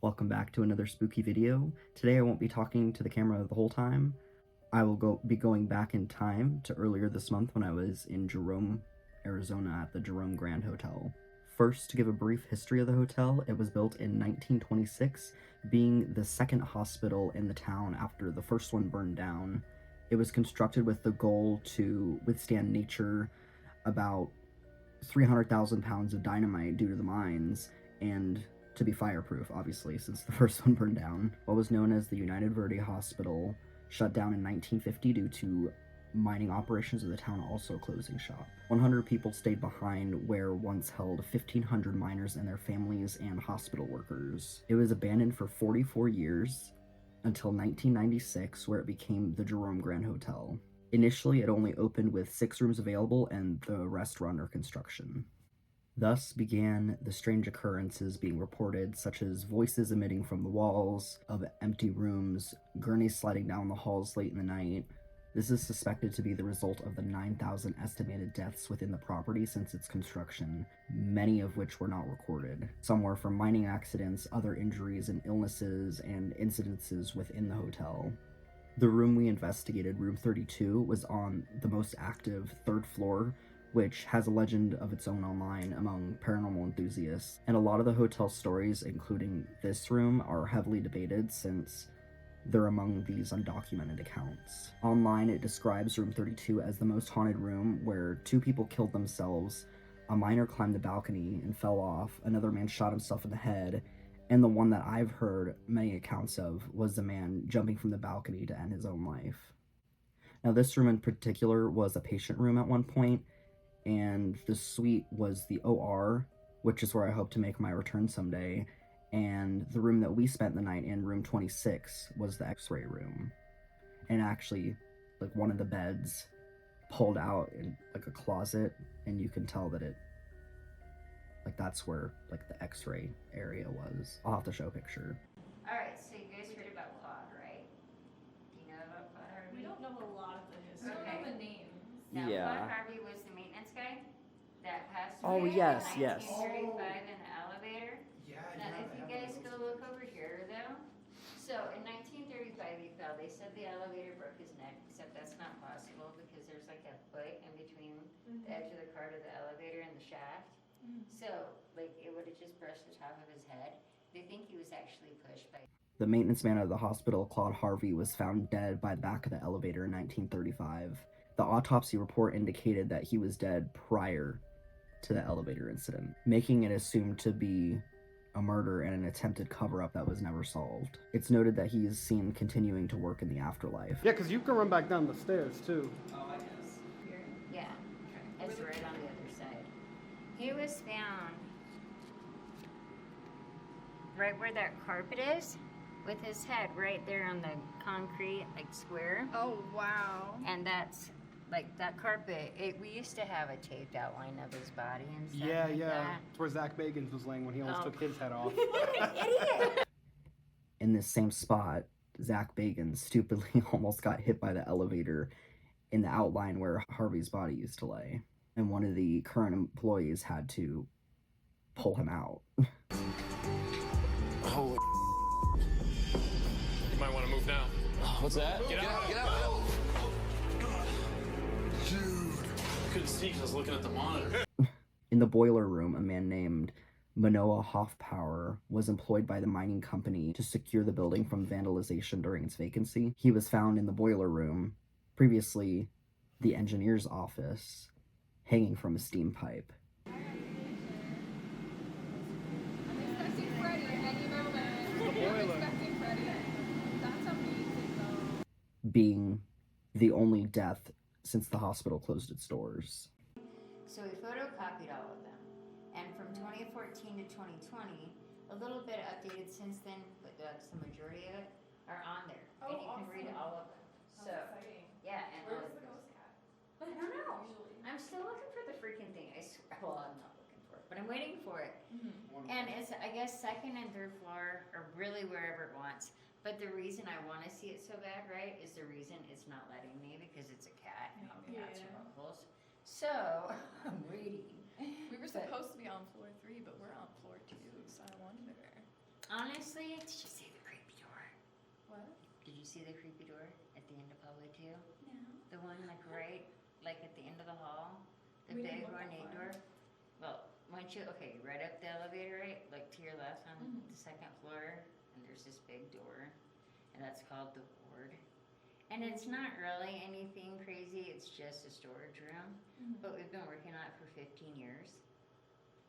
Welcome back to another spooky video. Today I won't be talking to the camera the whole time. I will be going back in time to earlier this month when I was in Jerome, Arizona at the Jerome Grand Hotel. First, to give a brief history of the hotel, it was built in 1926, being the second hospital in the town after the first one burned down. It was constructed with the goal to withstand nature, about 300,000 pounds of dynamite due to the mines, and to be fireproof, obviously, since the first one burned down. What was known as the United Verde Hospital shut down in 1950 due to mining operations of the town also closing shop. 100 people stayed behind where once held 1,500 miners and their families and hospital workers. It was abandoned for 44 years until 1996, where it became the Jerome Grand Hotel. Initially, it only opened with 6 rooms available and the rest were under construction. Thus began the strange occurrences being reported, such as voices emitting from the walls of empty rooms, gurneys sliding down the halls late in the night. This is suspected to be the result of the 9,000 estimated deaths within the property since its construction, many of which were not recorded. Some were from mining accidents, other injuries and illnesses, and incidences within the hotel. The room we investigated, room 32, was on the most active 3rd floor, which has a legend of its own online among paranormal enthusiasts. And a lot of the hotel stories, including this room, are heavily debated since they're among these undocumented accounts. Online, it describes room 32 as the most haunted room, where 2 people killed themselves, a miner climbed the balcony and fell off, another man shot himself in the head, and the one that I've heard many accounts of was the man jumping from the balcony to end his own life. Now, this room in particular was a patient room at one point, and the suite was the OR, which is where I hope to make my return someday, and the room that we spent the night in, room 26, was the x-ray room. And actually, like, one of the beds pulled out in like a closet, and you can tell that it, like, that's where like the x-ray area was. I'll have to show a picture. Alright, so you guys heard about Claude, right? Do you know about Claude Harvey? We don't know a lot of the history. Okay. We don't know the names. Now, Yeah. Claude Harvey was the maintenance guy that passed Oh, away yes, in yes. 1935 in the elevator. Yeah, Now, if you guys go look over here, though, so in 1935 he fell. They said the elevator broke his neck, except that's not possible because there's like a foot in between the edge of the car to the elevator and the shaft. So, like, it would have just brushed the top of his head. They think he was actually pushed by. The maintenance man of the hospital, Claude Harvey, was found dead by the back of the elevator in 1935. The autopsy report indicated that he was dead prior to the elevator incident, making it assumed to be a murder and an attempted cover-up that was never solved. It's noted that he is seen continuing to work in the afterlife. Yeah, because you can run back down the stairs, too. Oh, I guess. Here. Yeah, it's right on the other side. He was found right where that carpet is, with his head right there on the concrete, like, square. Oh, wow. And that's, like, that carpet, we used to have a taped outline of his body and stuff Yeah, like yeah. that. It's where Zach Bagans was laying when he almost Oh. took his head off. What an idiot! In this same spot, Zach Bagans stupidly almost got hit by the elevator in the outline where Harvey's body used to lay, and one of the current employees had to pull him out. Holy. You might want to move now. What's that? Get out! Get out! Dude. Couldn't see because I was looking at the monitor. In the boiler room, a man named Manoah Hoffpower was employed by the mining company to secure the building from vandalization during its vacancy. He was found in the boiler room, previously the engineer's office, hanging from a steam pipe. I'm expecting Freddy any moment. I'm expecting Freddy. That's amazing, though. Being the only death since the hospital closed its doors. So we photocopied all of them. And from 2014 to 2020, a little bit updated since then, but that's the majority of it, are on there. Oh, and you can read awesome. all of them. So, Exciting. yeah, and Where all is of the those. ghost cat? I don't know. Usually. I'm still looking for the freaking thing. I swear. Well, I'm not looking for it, but I'm waiting for it. Mm-hmm. And it's, I guess, 2nd and 3rd floor, or really wherever it wants. But the reason I want to see it so bad, right, is the reason it's not letting me because it's a cat. And all cats are uncles. So, I'm waiting. We were But- supposed to be on floor 3, but we're on floor 2, so I wonder. Honestly, did you see the creepy door? What? Did you see the creepy door at the end of hallway 2? No. The one like right, like at the end of the hall? The We didn't big look that ornate far. door? Well, once you, okay, right up the elevator, right? Like to your left on the second floor, and there's this big door, and that's called the ward. And it's not really anything crazy, it's just a storage room. But we've been working on it for 15 years,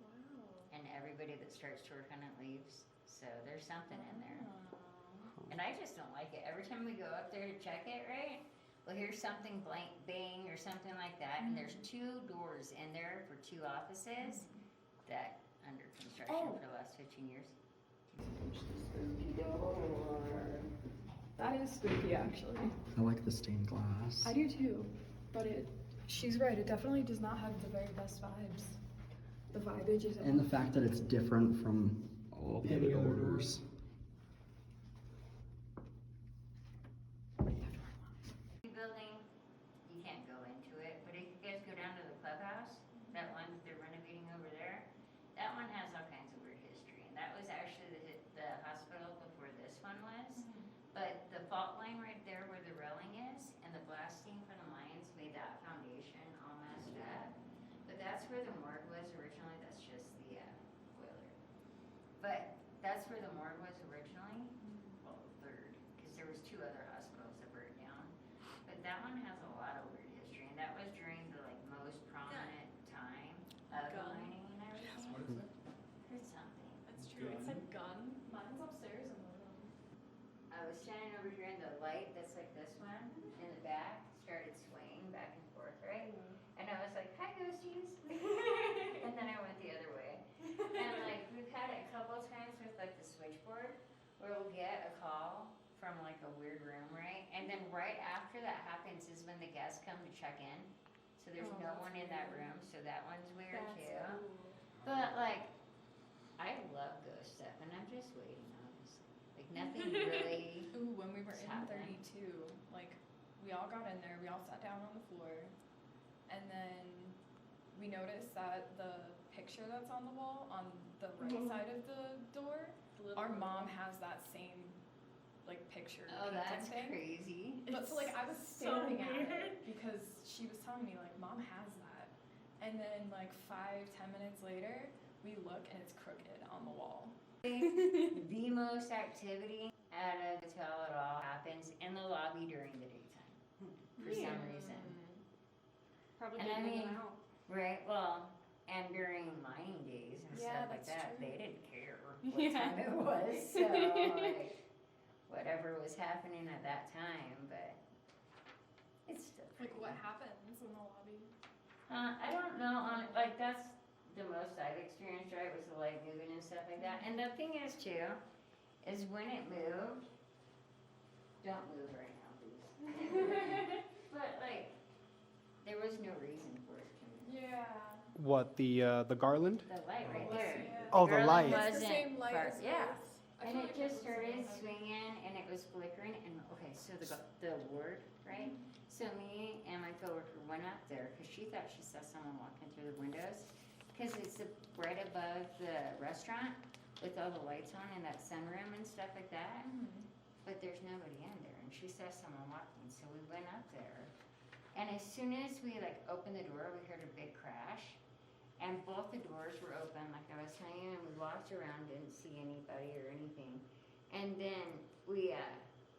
Wow. and everybody that starts to work on it leaves. So there's something in there. Oh. And I just don't like it. Every time we go up there to check it, right? Well, here's something blank bang or something like that, and there's 2 doors in there for 2 offices that under construction for the last 15 years. That is spooky, actually. I like the stained glass. I do too, but she's right. It definitely does not have the very best vibes. The vibage is. And the fact that it's different from all the other doors. Building, you can't go into it, but if you guys go down to the clubhouse, that one that they're renovating over there, that one has all kinds of weird history, and that was actually the hospital before this one was. But the fault line right there where the railing is, and the blasting from the mines made that foundation all messed up. But that's where the morgue was originally. That's just the boiler. But that's where the morgue was originally. Well, the third, because there was 2 other hospitals that burned down. But that one has a lot of weird history, and that was during the like most prominent time of the Gun. mining and everything. What is it? Heard something. That's true. It said gun. Mine's upstairs in the room. I was standing over here, and the light that's like this one in the back started swaying back and forth, right? And I was like, "Hi, ghosties," and then I went the other way. And like we've had it a couple of times with like the switchboard, where we'll get a call from like a weird room, right? And then right after that happens is when the guests come to check in. So there's no one in that room, so that one's weird too. But like, I love ghost stuff, and I'm just waiting, honestly. Like nothing really. Ooh, when we were Just in happened. 32, like we all got in there, we all sat down on the floor, and then we noticed that the picture that's on the wall on the right side of the door, our mom has that same like picture Oh, painted that's thing. crazy. But so like I was staring at it because she was telling me like mom has that, and then like 5-10 minutes later we look and it's crooked on the wall. The most activity at a hotel at all happens in the lobby during the daytime, for some reason. Probably And I getting mean- out. Right, well, and during mining days and Yeah, stuff like that's that, true. they didn't care what Yeah. time it was, so like, whatever was happening at that time, but it's still Like pretty. what happens in the lobby? I don't know, like, that's the most I've experienced, right, was the light moving and stuff like that. And the thing is too, is when it moved, don't move right now, please. But like, there was no reason for it to move. Yeah. What, the garland? The light right there. Oh, the garland light. It's the wasn't same light part- as yeah. this. I And feel it like just was started the same. swinging and it was flickering and okay, so the word, right? So me and my coworker went up there because she thought she saw someone walking through the windows because it's right above the restaurant with all the lights on in that sunroom and stuff like that. But there's nobody in there and she saw someone walking, so we went up there. And as soon as we like opened the door, we heard a big crash. And both the doors were open, like I was telling you, and we walked around, didn't see anybody or anything. And then we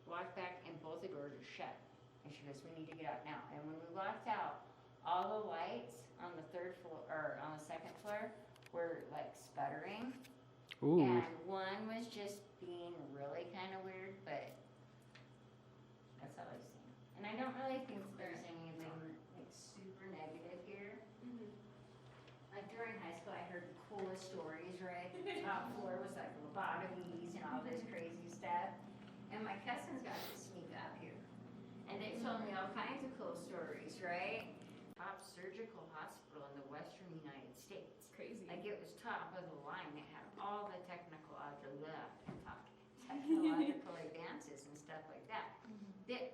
walked back, and both the doors were shut. And she goes, "We need to get out now." And when we walked out, all the lights on the third floor or on the second floor were like sputtering, Ooh. and one was just being really kind of weird, but that's all I've seen. And I don't really think there's anything like super negative here. Like during high school, I heard the coolest stories, right? The top floor was like lobotomies and all this crazy stuff. And my cousins got to sneak up here. And they told me all kinds of cool stories, right? Top surgical hospital in the western United States. Crazy. Like it was top of the line. It had all the technological advances and stuff like that.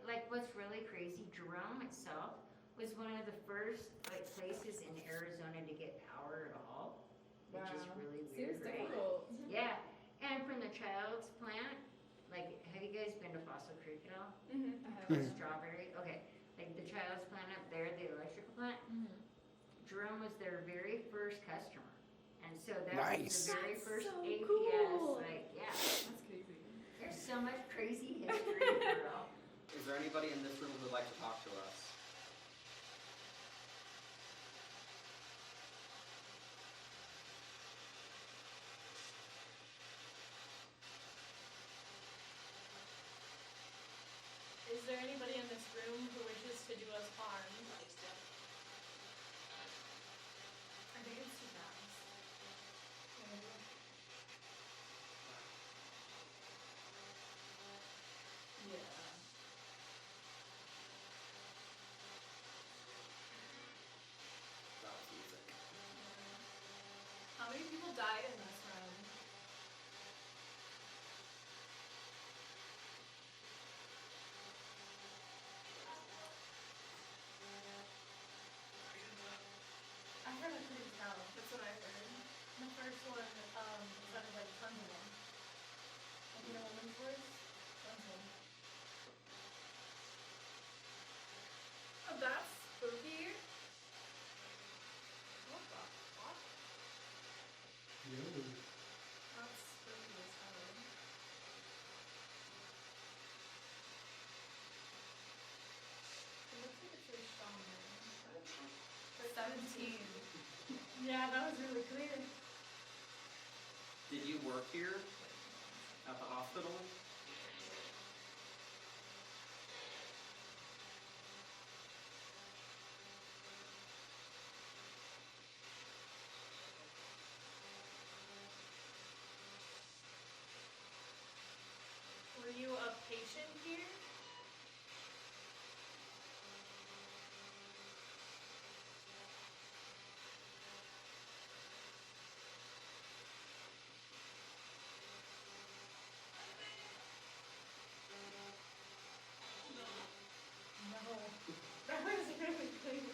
Like what's really crazy, Jerome itself was one of the first like places in Arizona to get power at all, which is really weird, Seems right? difficult. Yeah, And from the child's plant, like, have you guys been to Fossil Creek at all? Mm-hmm. Strawberry, okay. Like the child's plant up there, the electrical plant, Mm-hmm. Jerome was their very first customer. And so that Nice. was the very That's first so APS, cool. like, yeah. That's crazy. There's so much crazy history, girl. Is there anybody in this room who would like to talk to us? Is there anybody in this room who wishes to do us harm? I think it's too fast. Yeah. That was music. How many people died in this room? I heard I couldn't tell. That's what I heard. The first one sounded like tons of them. Like in a woman's voice. Tons of them. Oh, that's spooky. What the fuck? That's spooky as hell. It looks like it's really strong there. 17. Yeah, that was really clear. Did you work here at the hospital? Were you a patient here? No. That was really clear.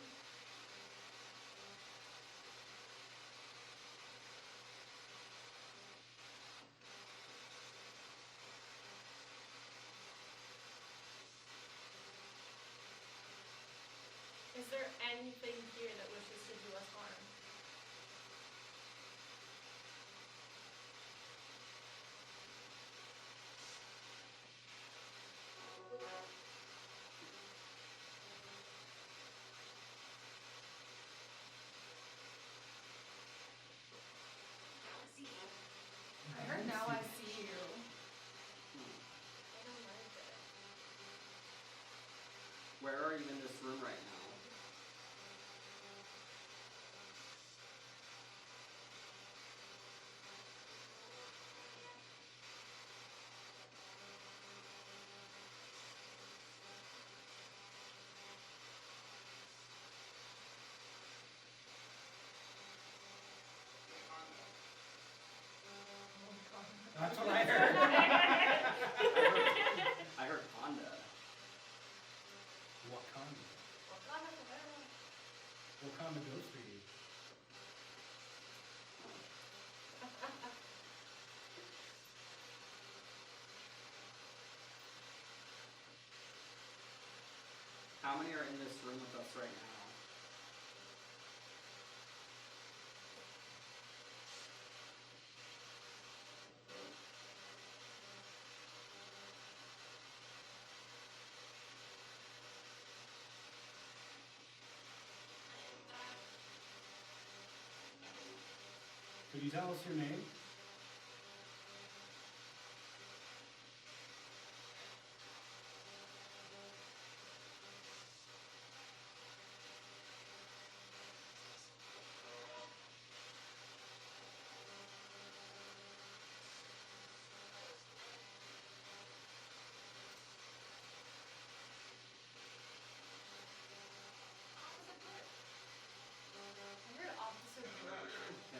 Is there anything here that wishes to do us harm? I heard now I see you. I don't like it. Where are you in this room right now? That's what I heard. I heard Honda. Wakanda. Wakanda goes for you. How many are in this room with us right now? Could you tell us your name? I heard Officer Brooke. Yeah.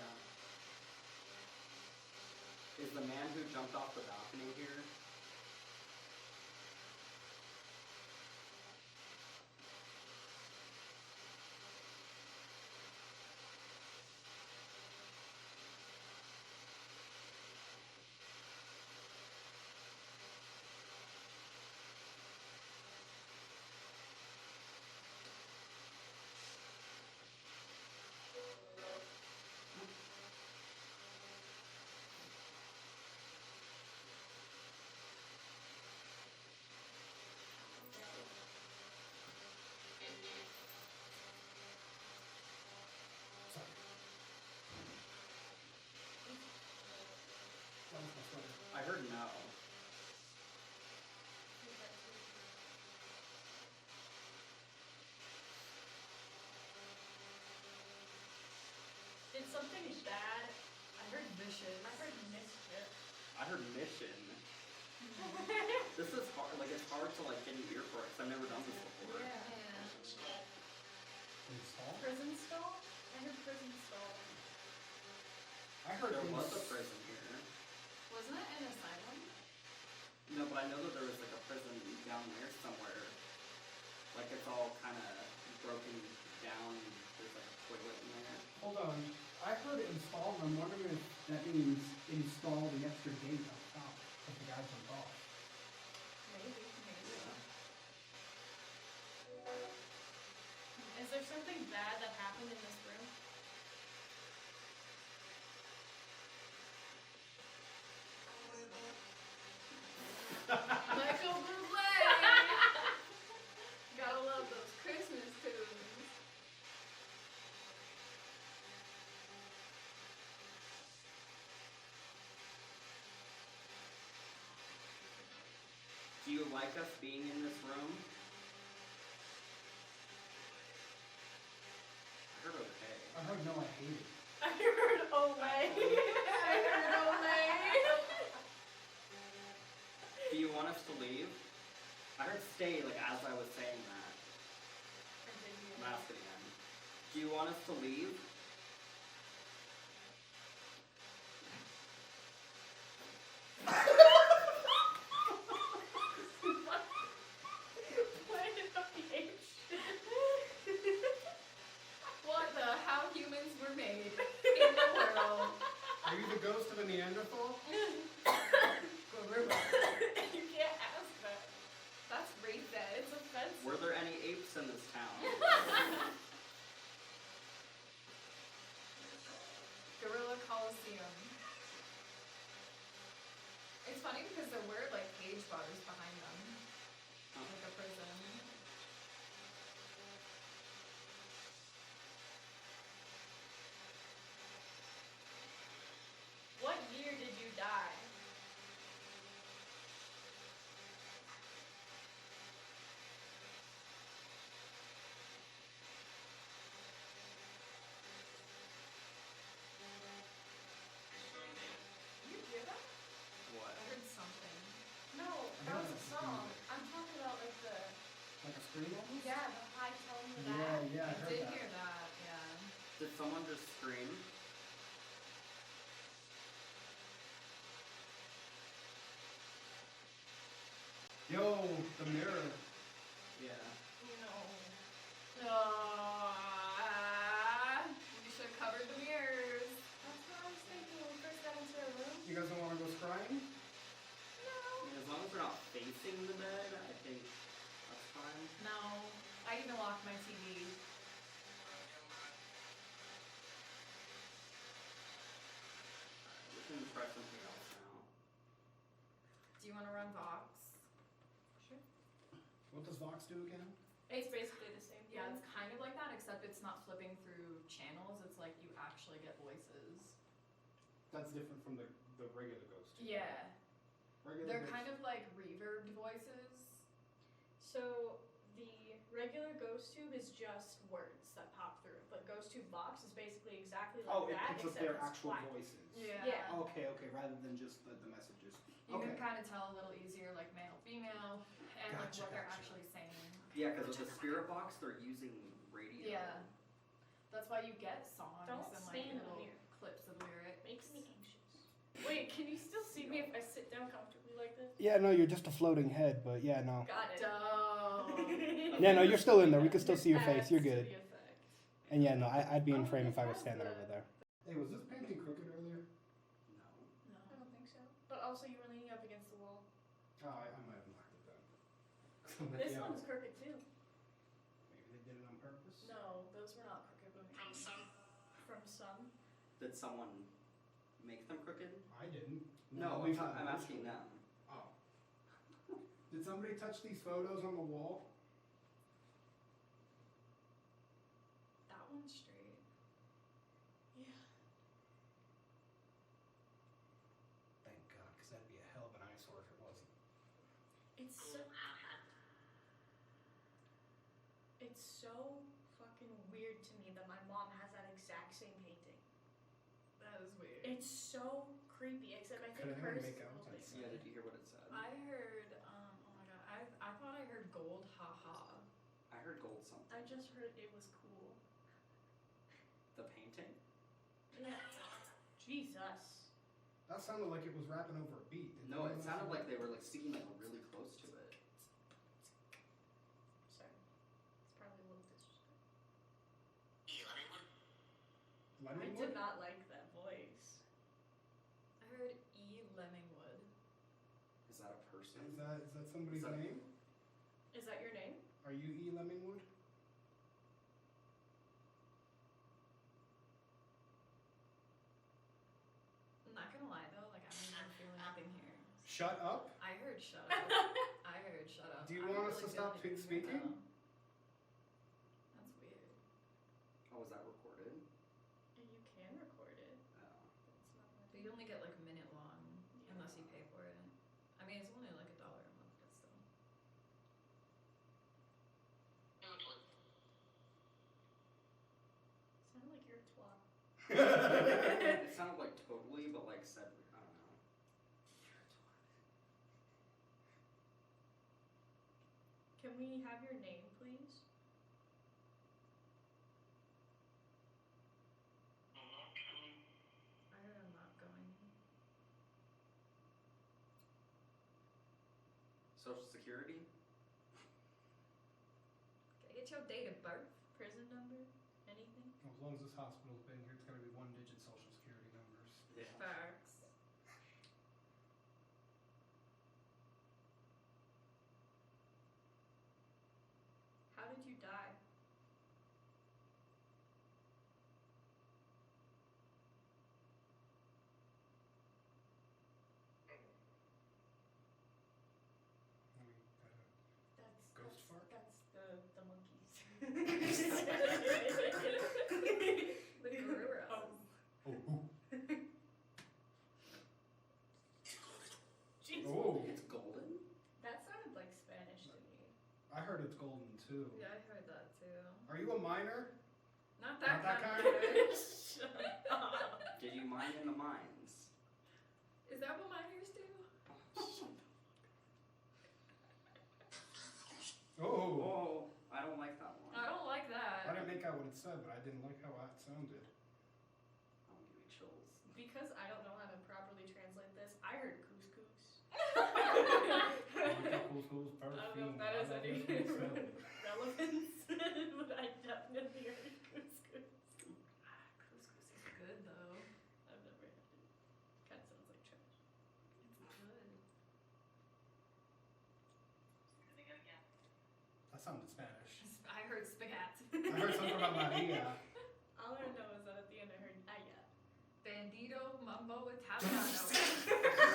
heard There it was a prison here. Wasn't it an asylum? No, but I know that there was like a prison down there somewhere. Like it's all kind of broken down. There's like a toilet in there. Hold on. I heard it installed, and I'm wondering if that means install the extra gate up top if the guy jumped off. Maybe. Yeah. Is there something bad that happened in this room? Michael Bublé! Gotta love those Christmas tunes. Do you like us being in this room? I heard okay. I heard no, I hate it. I heard Olay. I heard Olay. Do you want us to leave? I heard stay like as I was saying that. I'm asking again. Do you want us to leave? What the how humans were made in the world. Are you the ghost of a Neanderthal? Gorilla. You can't ask that. That's rape bed. It's offensive. Were there any apes in this town? Gorilla Coliseum. It's funny because there were like cage bars behind them. Like a prison. What year did you die? You hear that? What? I heard something. No, that was a song. I'm talking about like the Like a scream almost? the high tone of Yeah, that. yeah, I I heard did that. hear that, yeah. Did someone just scream? Yo, the mirror. Yeah. No. We should have covered the mirrors. That's what I was thinking when we first got into the room. You guys don't want to go scrying? No. I mean, as long as we're not facing the bed, I think that's fine. No. I even locked my TV. We can try something else now. Do you want to run Vox? What does Vox do again? It's basically the same thing. Yeah, it's kind of like that, except it's not flipping through channels. It's like you actually get voices. That's different from the regular ghost. Yeah. Regular They're ghost. kind of like reverbed voices. So the regular ghost tube is just words that pop through, but ghost tube box is basically exactly like Oh, it that, picks up except their it's actual flat. voices. Yeah. Okay, rather than just the messages. You Okay. can kind of tell a little easier, like male, female, and like Gotcha, what they're gotcha. actually saying. Yeah, because with the spirit box, they're using radio. Yeah. That's why you get songs Don't and like stand little here. clips of lyrics. Makes me anxious. Wait, can you still see me if I sit down comfortably like this? Yeah, no, you're just a floating head, but yeah, no. Got it. Dope. Yeah, no, you're still in there. We can still see your face. Adds You're to good. the effect. And yeah, no, I'd be in Oh, frame if I was this has standing the- over there. Hey, was this painting crooked earlier? No. No. I don't think so. But also you were leaning up against the wall. Oh, I might have knocked it down. This Yeah, one's crooked too. Maybe they did it on purpose. No, those were not crooked when we From some. Did someone make them crooked? I didn't. No, Nobody from I'm the asking original. them. Oh. Did somebody touch these photos on the wall? That one's straight. Yeah. Thank God, because that'd be a hell of an eyesore if it wasn't. It's so fucking weird to me that my mom has that exact same painting. That is weird. It's so creepy, except I Could think anyone hers make is a out little bit. that? Yeah, did you hear what it said? I heard, oh my god, I thought I heard gold, haha. I heard gold something. I just heard it was cool. The painting? Yeah. Jesus. That sounded like it was rapping over a beat. Did No, you it listen sounded to like they were like speaking like really close to it. Sorry. It's probably a little disrespectful. I Lemonwood? did not like that voice. I heard E. Lemmingwood. Is that a person? Is that somebody's Is that- name? Is that your name? Are you E. Lemmingwood? I'm not gonna lie though, like I don't even feel anything here. Shut up. I heard shut up. I heard shut up. Do you I don't want us to really feel stop anything speaking? here, though. That's weird. Oh, was that recorded? You can record it. Oh. It's not But you only get like a minute long unless you pay for it. I mean, it's only like $1 a month, but still. Sound like you're a twat. It sounded like totally, but like said, I don't know. Can we have your name, please? I heard I'm not going. Social Security? Can I get your date of birth? Prison number? Anything? As long as this hospital's been here, it's gotta be 1-digit social security numbers. Yeah. Facts. How did you die? I mean, That's Ghost that's, fart? That's the monkeys. The gorillas. oh. Jeez. Oh. It's golden? That sounded like Spanish to me. I heard it's golden too. Yeah, I heard that too. Are you a miner? Not that, Not that kind. kind? Shut up. Did you mine in the mines? Is that what miners do? Oh. Oh, I don't like that one. I don't like that. I didn't make out what it said, but I didn't like how it sounded. That'll give me chills. Because I don't know how to properly translate this, I heard couscous. Couscous, I don't know perfume, if that has I any love this one, so. relevance, but I definitely heard couscous. Couscous is good though. I've never had it. Kind of sounds like trash. It's good. That sounded Spanish. I heard spaghetti. I heard something about Maria. All I know is that at the end I heard aya. Bandito Mumbo Italiano.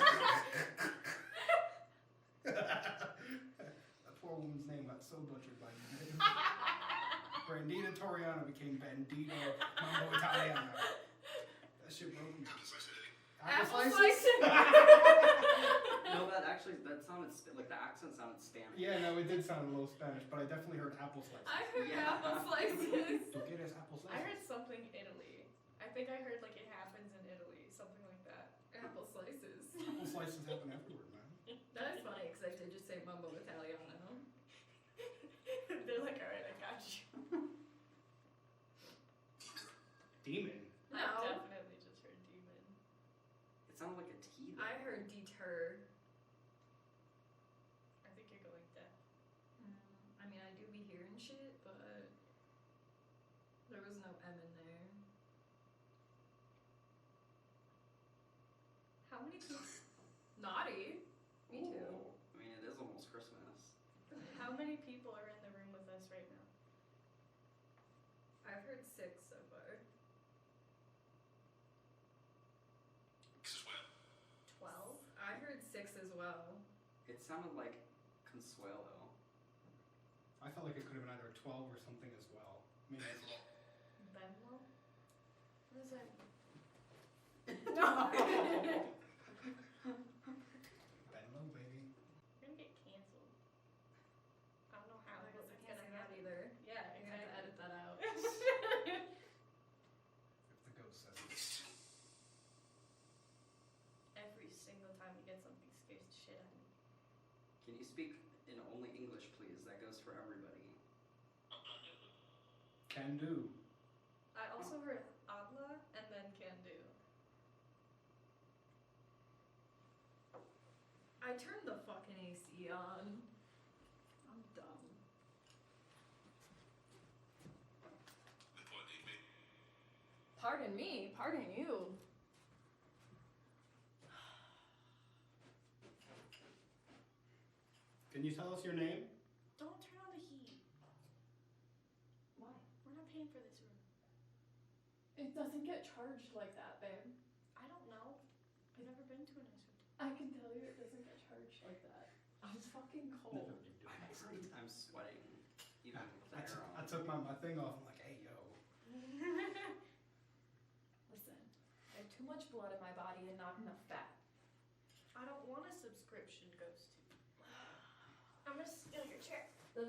That poor woman's name got so butchered by you. Brandita Toriano became Bandito Mambo Italiano. That shit broke me. Apple slices. No, that sounded, like the accent sounded Spanish. Yeah, no, it did sound a little Spanish, but I definitely heard apple slices. I heard Yeah. apple slices. Don't get us apple I heard slices. something Italy. I think I heard like it happens in Italy, something like that. Apple slices. Apple slices happen everywhere, man. That is funny because I did just say Mumbo Italiano. They're like, alright, I got you. Demon. I No. definitely just heard demon. It sounded like a T. though. I heard deter. I think you're going deaf. I mean, I do be hearing shit, but there was no M in there. How many people? Naughty. Me too. Ooh. I mean, it is almost Christmas. How many people are in the room with us right now? I've heard 6 so far. 12. I heard 6 as well. It sounded like Consuelo. I felt like it could have been either 12 or something as well. Maybe. Benlo? What is that? Benlo, baby. You're gonna get canceled. I don't know how, I but guess I it's can't gonna say that happen. either. Yeah, You're gonna have to edit that out. If the ghost says it. Every single time he gets something scares the shit out of me. Can you speak in only English, please? That goes for everybody. Can do. I also heard Adla and then can do. Pardon me, pardon you. Can you tell us your name? Don't turn on the heat. Why? We're not paying for this room. It doesn't get charged like that, babe. I don't know. I've never been to a nice hotel. I can tell you it doesn't get charged like that. I'm fucking cold. I'm sweating. Even with the I air on. took my thing off. I'm like, hey, yo. Listen, I have too much blood in my body and not enough fat. I don't want a subscription ghost tube. I'm gonna steal your chair. How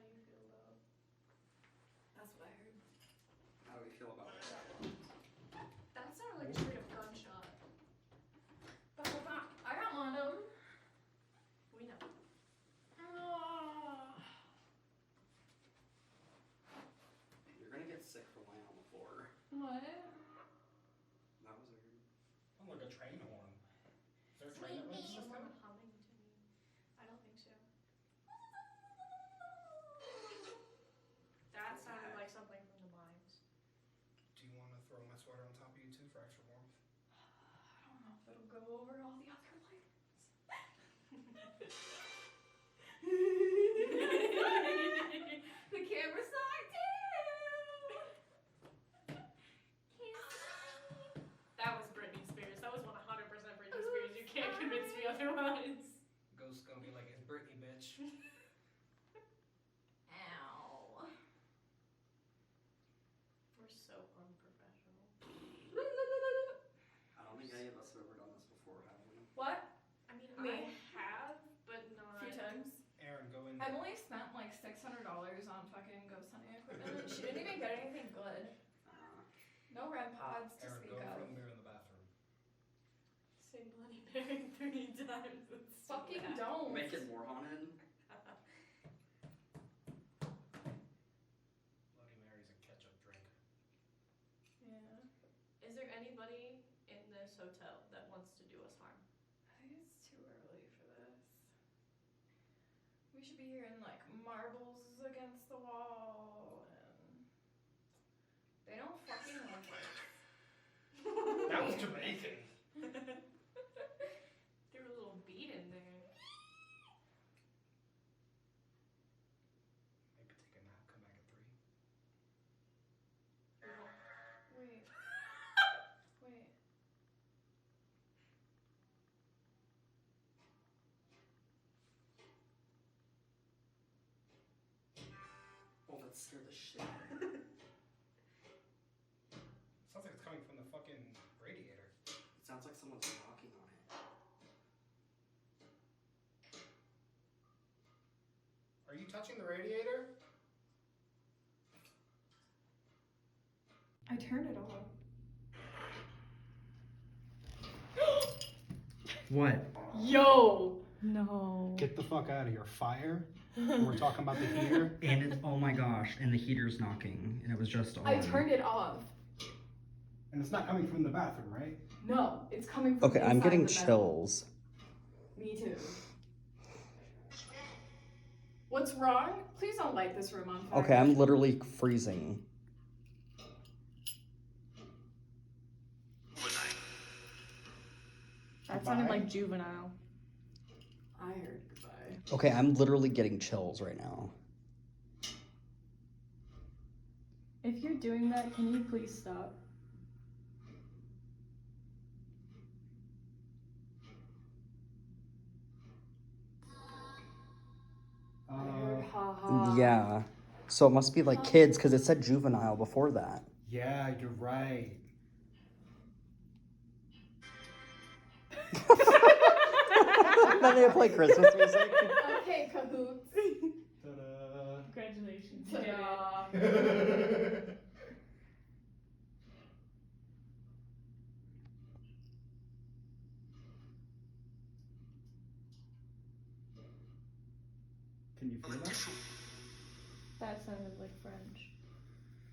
do you feel about? That's what I heard. How do we feel about that? That sounded like a straight up gunshot. I got one of them. We know. You're gonna get sick from laying on the floor. What? That was weird. Sounds like a train horn. Is there a train that runs this Someone time? humming to me. I don't think so. That sounded like something from the mines. Do you want to throw my sweater on top of you too for extra warmth? I don't know if it'll go over all the other lights. The camera's not That was Britney Spears. That was 100% Britney Spears. You can't convince me otherwise. Ghost's gonna be like, it's Britney, bitch. Ow. We're so unprofessional. I don't think any of us have ever done this before, have we? What? I mean, Me? I have, but A not. few times. Aaron, go in. Emily spent like $600 on fucking ghost hunting equipment and she didn't even get anything good. No REM pods to Aaron, speak go in front of. of the mirror in the bathroom. Say Bloody Mary 3 times. It's so Fucking bad. don't. Make it more haunted. Bloody Mary's a ketchup drink. Yeah. Is there anybody in this hotel that wants to do us harm? I think it's too early for this. We should be hearing like marbles against the wall and they don't fucking like it. That was Jamaican. Threw a little beat in there. Maybe take a nap, come back at 3. Wait. Wait. Oh, that scared the shit out of me. Sounds like it's coming from the fucking radiator. It sounds like someone's knocking on it. Are you touching the radiator? I turned it on. What? Yo! No. Get the fuck out of here. Fire? We're talking about the heater? And it's, oh my gosh, and the heater's knocking, and it was just on. I turned it off. And it's not coming from the bathroom, right? No, it's coming from Okay, I'm inside getting the bed. chills. Me too. What's wrong? Please don't light this room on fire. Okay, I'm literally freezing. That sounded like juvenile. I heard goodbye. Okay, I'm literally getting chills right now. If you're doing that, can you please stop? I heard ha ha. Yeah. So it must be like kids, because it said juvenile before that. Yeah, you're right. Then they play Christmas music. Okay, cahoots. Ta-da. Congratulations. Yeah. Can you feel that? That sounded like French.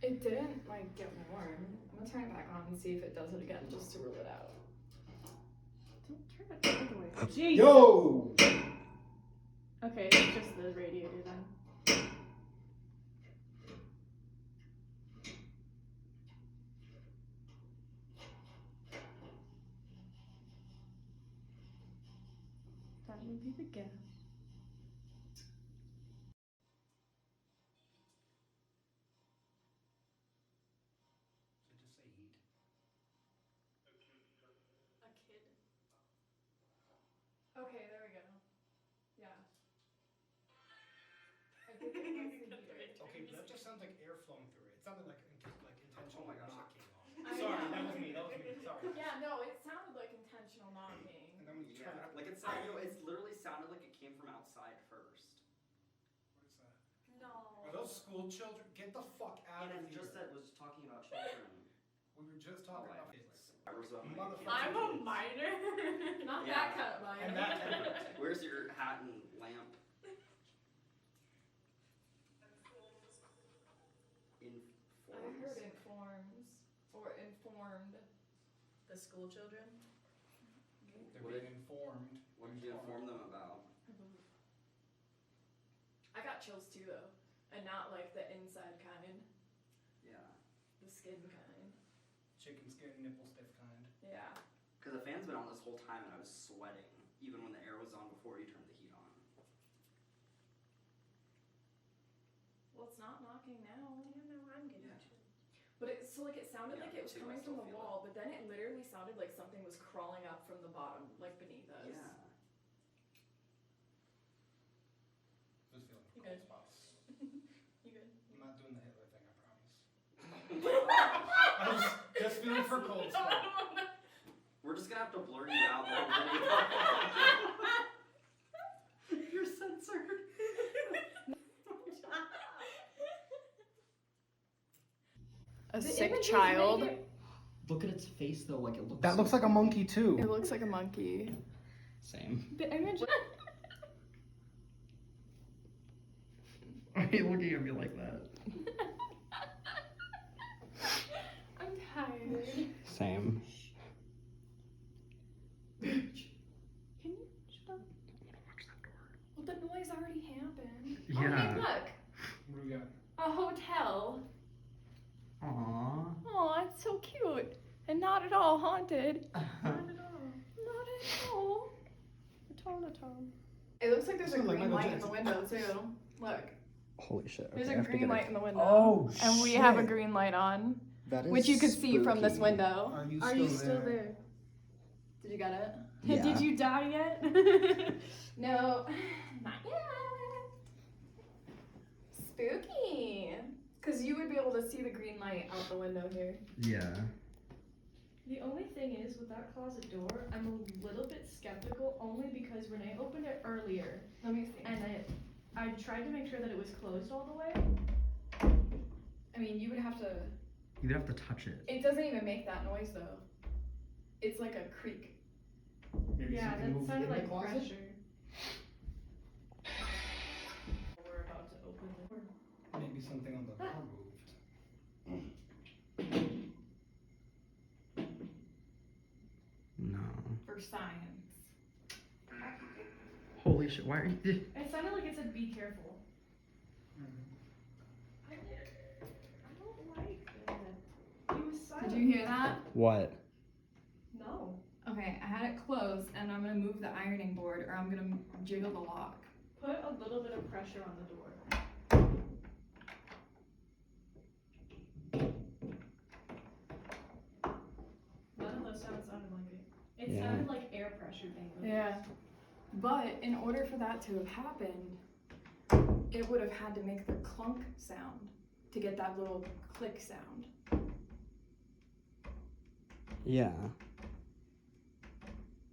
It didn't like get warm. I'm gonna turn it back on and see if it does it again just to rule it out. Don't turn it all the way. Jeez. Yo! Okay, it's just the radiator then. That would be the gas. So just say heat. A kid. Okay, there we go. Yeah. I think it was the heater. Okay, but that just sounds like air flowing through it. It sounded like intentional Oh my gosh. knocking on. I Sorry, know. that was me. Sorry. Yeah, no, it sounded like intentional knocking. And then when you Yeah, turn it, like it's it's literally sounded like it came from outside first. what is that? No. Are those school children? Get the fuck out And of it here. just said was talking about children. We were just talking Oh, about I- kids. Arizona. Motherfucker. I'm a minor. Not Yeah. that kind of minor. And that kind of- Where's your hat and lamp? I heard informs or informed. The school children? They're What being informed. What did you inform them about? I got chills too though, and not like the inside kind, Yeah. the skin kind. Chicken skin, nipple stiff kind. Yeah. Because the fan's been on this whole time and I was sweating, even when the air was on before you turned the heat on. Well, it's not knocking now. Yeah, no, I'm getting Yeah. chills. But it it sounded Yeah, like me it was too, I coming still from the feel wall, but then it literally sounded like something was crawling up from the bottom, like beneath us. Yeah. Just feeling You cold good? spots. You good? I'm not doing the Hitler thing, I promise. I was just feeling for cold spots. We're just gonna have to blur you out the whole video. You're censored. A sick child. Look at its face though, like it looks. That looks like a monkey too. It looks like a monkey. Same. The image. Why are you looking at me like that? I'm tired. Same. Can you shut up? Well, the noise already happened. Oh, hey, look. What do we got? A hotel. Aww. Oh, it's so cute. And not at all haunted. Not at all. Not at all. Automaton. It looks like there's a Sounds like green Michael light in the window too. Look, Holy shit. There's okay, I a have to green get light in the window. Oh, And we have a shit. green light on, That is which you could see from this spooky. window. Are you still there? Did you get it? Yeah. Did you die yet? No, not yet. Spooky. Cause you would be able to see the green light out the window here. Yeah. The only thing is, with that closet door, I'm a little bit skeptical, only because Renee opened it earlier, Let me see. and I tried to make sure that it was closed all the way. I mean, you would have to. You'd have to touch it. It doesn't even make that noise though. It's like a creak. Maybe Yeah, something that moved sounded in the like closet? pressure. We're about to open the door. Maybe something on the door moved. No. For science. Holy shit, why are you. It sounded like it said, "Be careful." I don't like that. He was silent. Did you hear that? What? No. Okay, I had it closed, and I'm gonna move the ironing board, or I'm gonna jiggle the lock. Put a little bit of pressure on the door. None of those sounds sounded like it. It Yeah. sounded like air pressure being released. Yeah. But in order for that to have happened, it would have had to make the clunk sound to get that little click sound. Yeah.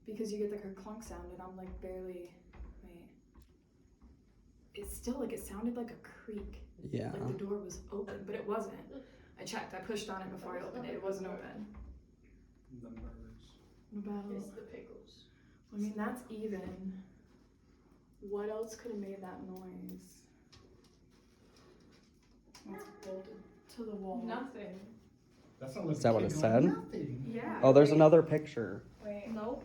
Because you get the clunk sound, and I'm like barely. Wait. It's still like it sounded like a creak. Yeah. Like the door was open, but it wasn't. I checked. I pushed on it before I opened it. It wasn't open. The birds. What about? It's the pickles. I mean, that's even. What else could have made that noise? It's bolted to the wall. Nothing. That's not like Is that a what kid it going, said? Nothing. Yeah. Oh, there's another picture. Wait. Nope.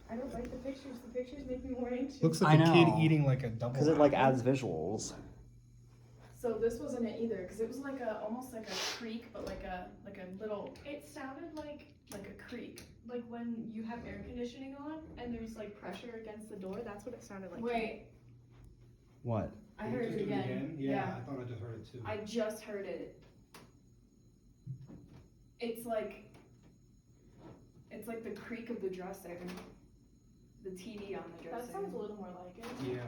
I don't like the pictures. The pictures make me more anxious. Looks I like a kid know. eating like a double. Because it like apple. adds visuals. So this wasn't it either, because it was like a almost like a creek, but like a little It sounded like a creek. when you have air conditioning on and there's like pressure against the door. That's what it sounded like. Wait, What? I Can you heard just it do again. Yeah, I thought I just heard it too. I just heard it. It's like the creak of the dresser. The TV on the dresser. That sounds a little more like it. Yeah.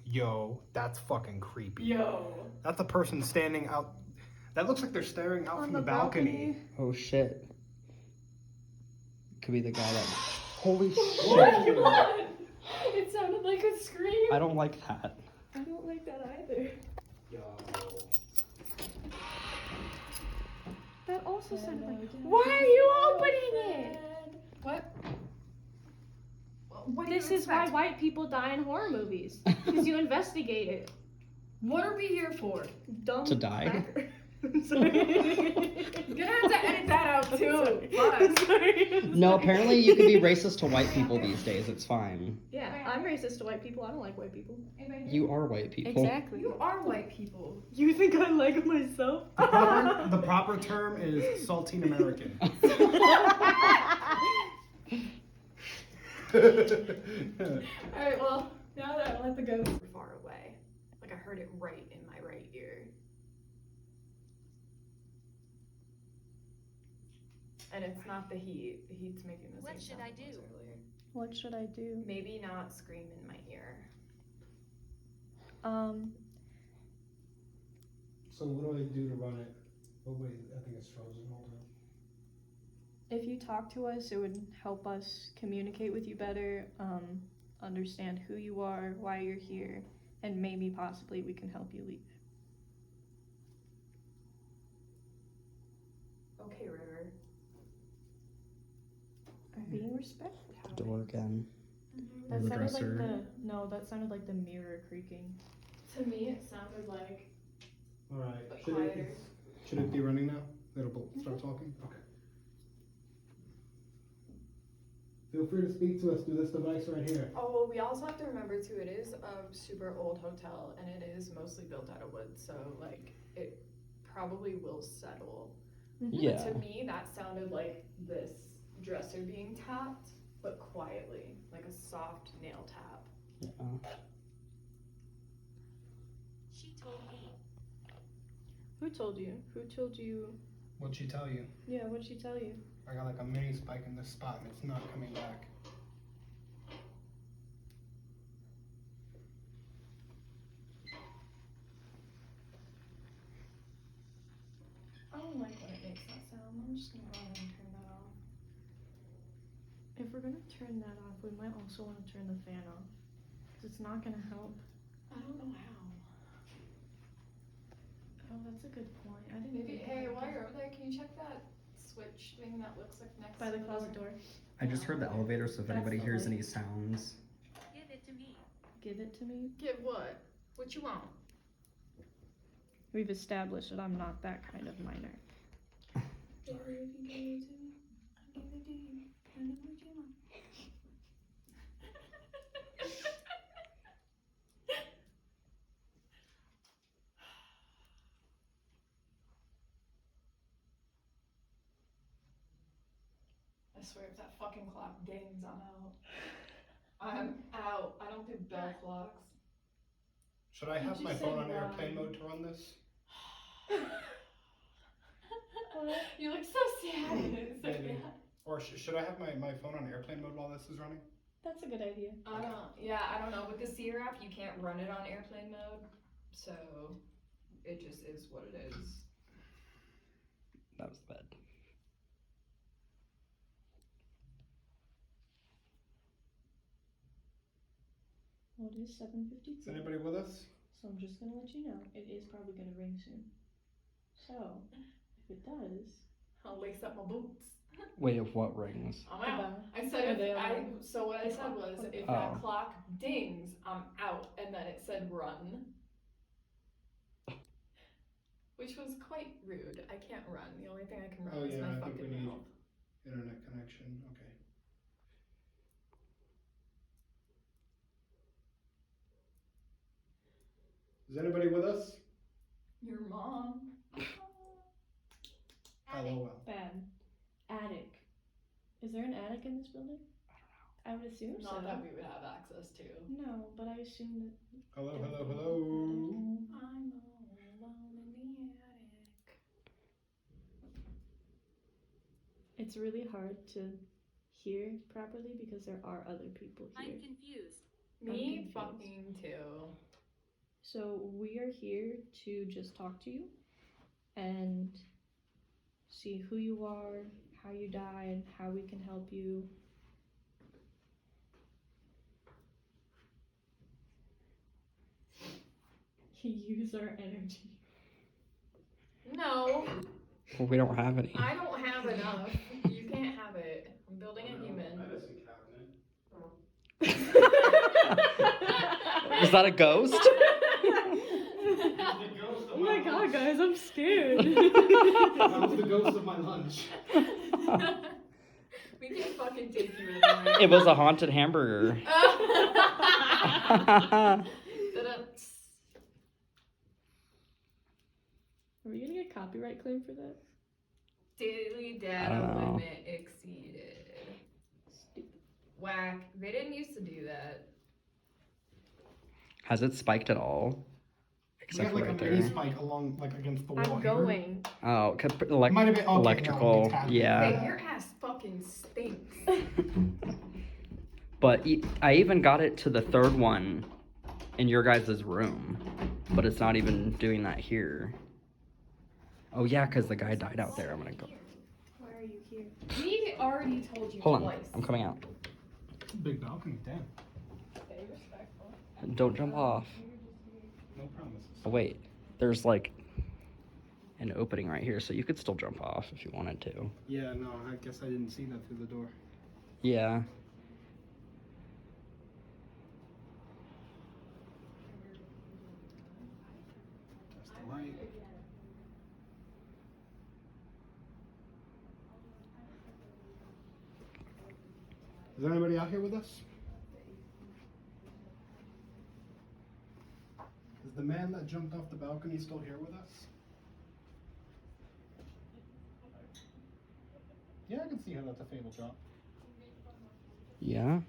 Yo, that's fucking creepy. Yo. That's a person standing out. That looks like they're staring out On from the the balcony. Oh shit. Could be the guy that. Holy Oh shit. my god! It sounded like a scream. I don't like that. I don't like that either. Yo. That also sounded like. Why are you opening it? What? What do This you is why expect? white people die in horror movies. Because you investigate it. What are we here for? Dumb To die? cracker. I'm sorry. You're gonna have to edit that out too. I'm Fuck. sorry. No, apparently you can be racist to white people these days. It's fine. Yeah, I'm racist to white people. I don't like white people. You are white people. Exactly. You are white people. You think I like myself? The proper term is saltine American. Alright, well, now that I let the ghost far away. Like I heard it right in my right ear. And it's not the heat. The heat's making the same What should sound I it was do? earlier. What should I do? Maybe not scream in my ear. So what do I do to run it? Oh wait, I think it's frozen. Hold on. If you talk to us, it would help us communicate with you better, understand who you are, why you're here, and maybe possibly we can help you leave. Okay, River. I'm being respectful. Door again. That the sounded like dresser. that sounded like the mirror creaking. To me, it sounded like Alright. But Should quieter. should it be running now? It'll start talking? Okay. Feel free to speak to us through this device right here. Oh, well, we also have to remember too, it is a super old hotel and it is mostly built out of wood, so like it probably will settle. Yeah. But to me, that sounded like this dresser being tapped, but quietly, like a soft nail tap. Yeah. She told me. Who told you? Who told you? What'd she tell you? Yeah, what'd she tell you? I got like a mini spike in this spot and it's not coming back. I don't like when it makes that sound. I'm just gonna go ahead and turn that off. If we're gonna turn that off, we might also want to turn the fan off. Cause it's not gonna help. I don't know how. Oh, that's a good point. I didn't Maybe, think hey, about while that. you're over there, can you check that switch thing that looks like next By to the closet door. I just heard the elevator, so if That's anybody the hears light. any sounds. Give it to me. Give it to me. Give what? What you want? We've established that I'm not that kind of minor. I swear if that fucking clock dings, I'm out. I'm out. I don't do bell clocks. Should I have you my say phone on why? airplane mode to run this? You look so sad. It's like, Maybe. Or should I have my phone on airplane mode while this is running? That's a good idea. I don't know. With the Seer app, you can't run it on airplane mode, so it just is what it is. That was bad. Well, it is 7:52. Is anybody with us? So I'm just gonna let you know, it is probably gonna ring soon. So, if it does, I'll lace up my boots. Wait, if what rings? I'm out. goodbye. I said Are they so what I said was if Oh. that clock dings, I'm out, and then it said run. which was quite rude. I can't run. The only thing I can run Oh, is yeah, my I think we fucking need- mouth. Internet connection. Okay. Is anybody with us? Your mom. LOL. Bad. Attic. Is there an attic in this building? I would assume so. Not that we would have access to. No, but I assume that. Hello, hello, Attic. hello. I'm all alone in the attic. It's really hard to hear properly because there are other people here. I'm confused. Me confused. fucking too. So we are here to just talk to you and see who you are, how you died, how we can help you. Use our energy. No, Well, we don't have any. I don't have enough. You can't have it. I'm building a human. Medicine cabinet. Is that a ghost? The ghost of Oh my god, lunch. guys, I'm scared. That was the ghost of my lunch. We can fucking take you anywhere. It was a haunted hamburger. Are we gonna get copyright claim for that? Daily I data don't know. limit exceeded. Whack. They didn't used to do that. Has it spiked at all? We Except have for like right a mini there. spike along, like against the wall. I'm here. going. Oh, Might have been- okay, no, electrical. it's happening. Yeah. Hey, your ass fucking stinks. But I even got it to the third one in your guys' room. But it's not even doing that here. Oh, yeah, because the guy died out there. I'm going to go. Why are you here? We already told you Hold on. twice. I'm coming out. Big balcony, damn. Stay respectful. Don't jump off. No promises. Oh, wait. There's like an opening right here, so you could still jump off if you wanted to. Yeah, no, I guess I didn't see that through the door. Yeah. That's the light. Is there anybody out here with us? Is the man that jumped off the balcony still here with us? Yeah, I can see how that's a fatal drop. Yeah.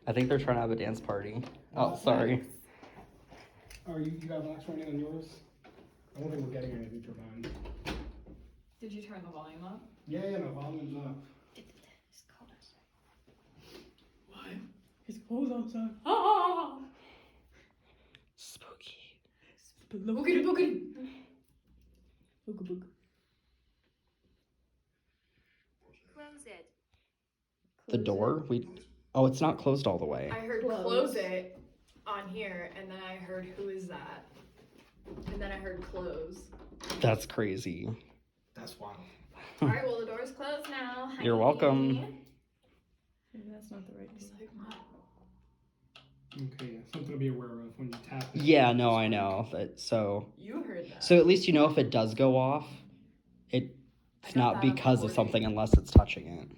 I think they're trying to have a dance party. Oh, sorry. Oh, you got wax running on yours? I don't think we're getting any of your mine. Did you turn the volume up? Yeah, no, volume's up. What? It's cold outside. Ah! Spooky. Boogity boogity. Booga booga. Close it. The door? Oh, it's not closed all the way. I heard close it on here, and then I heard who is that? And then I heard close. That's crazy. That's wild. Alright, well the door's closed now. You're Hi. welcome. Maybe that's not the right It's thing. like, what? Okay, yeah, something to be aware of when you tap it. Yeah, no, I know. So You heard that. at least you know if it does go off, it's I got not that on because of recording. something unless it's touching it.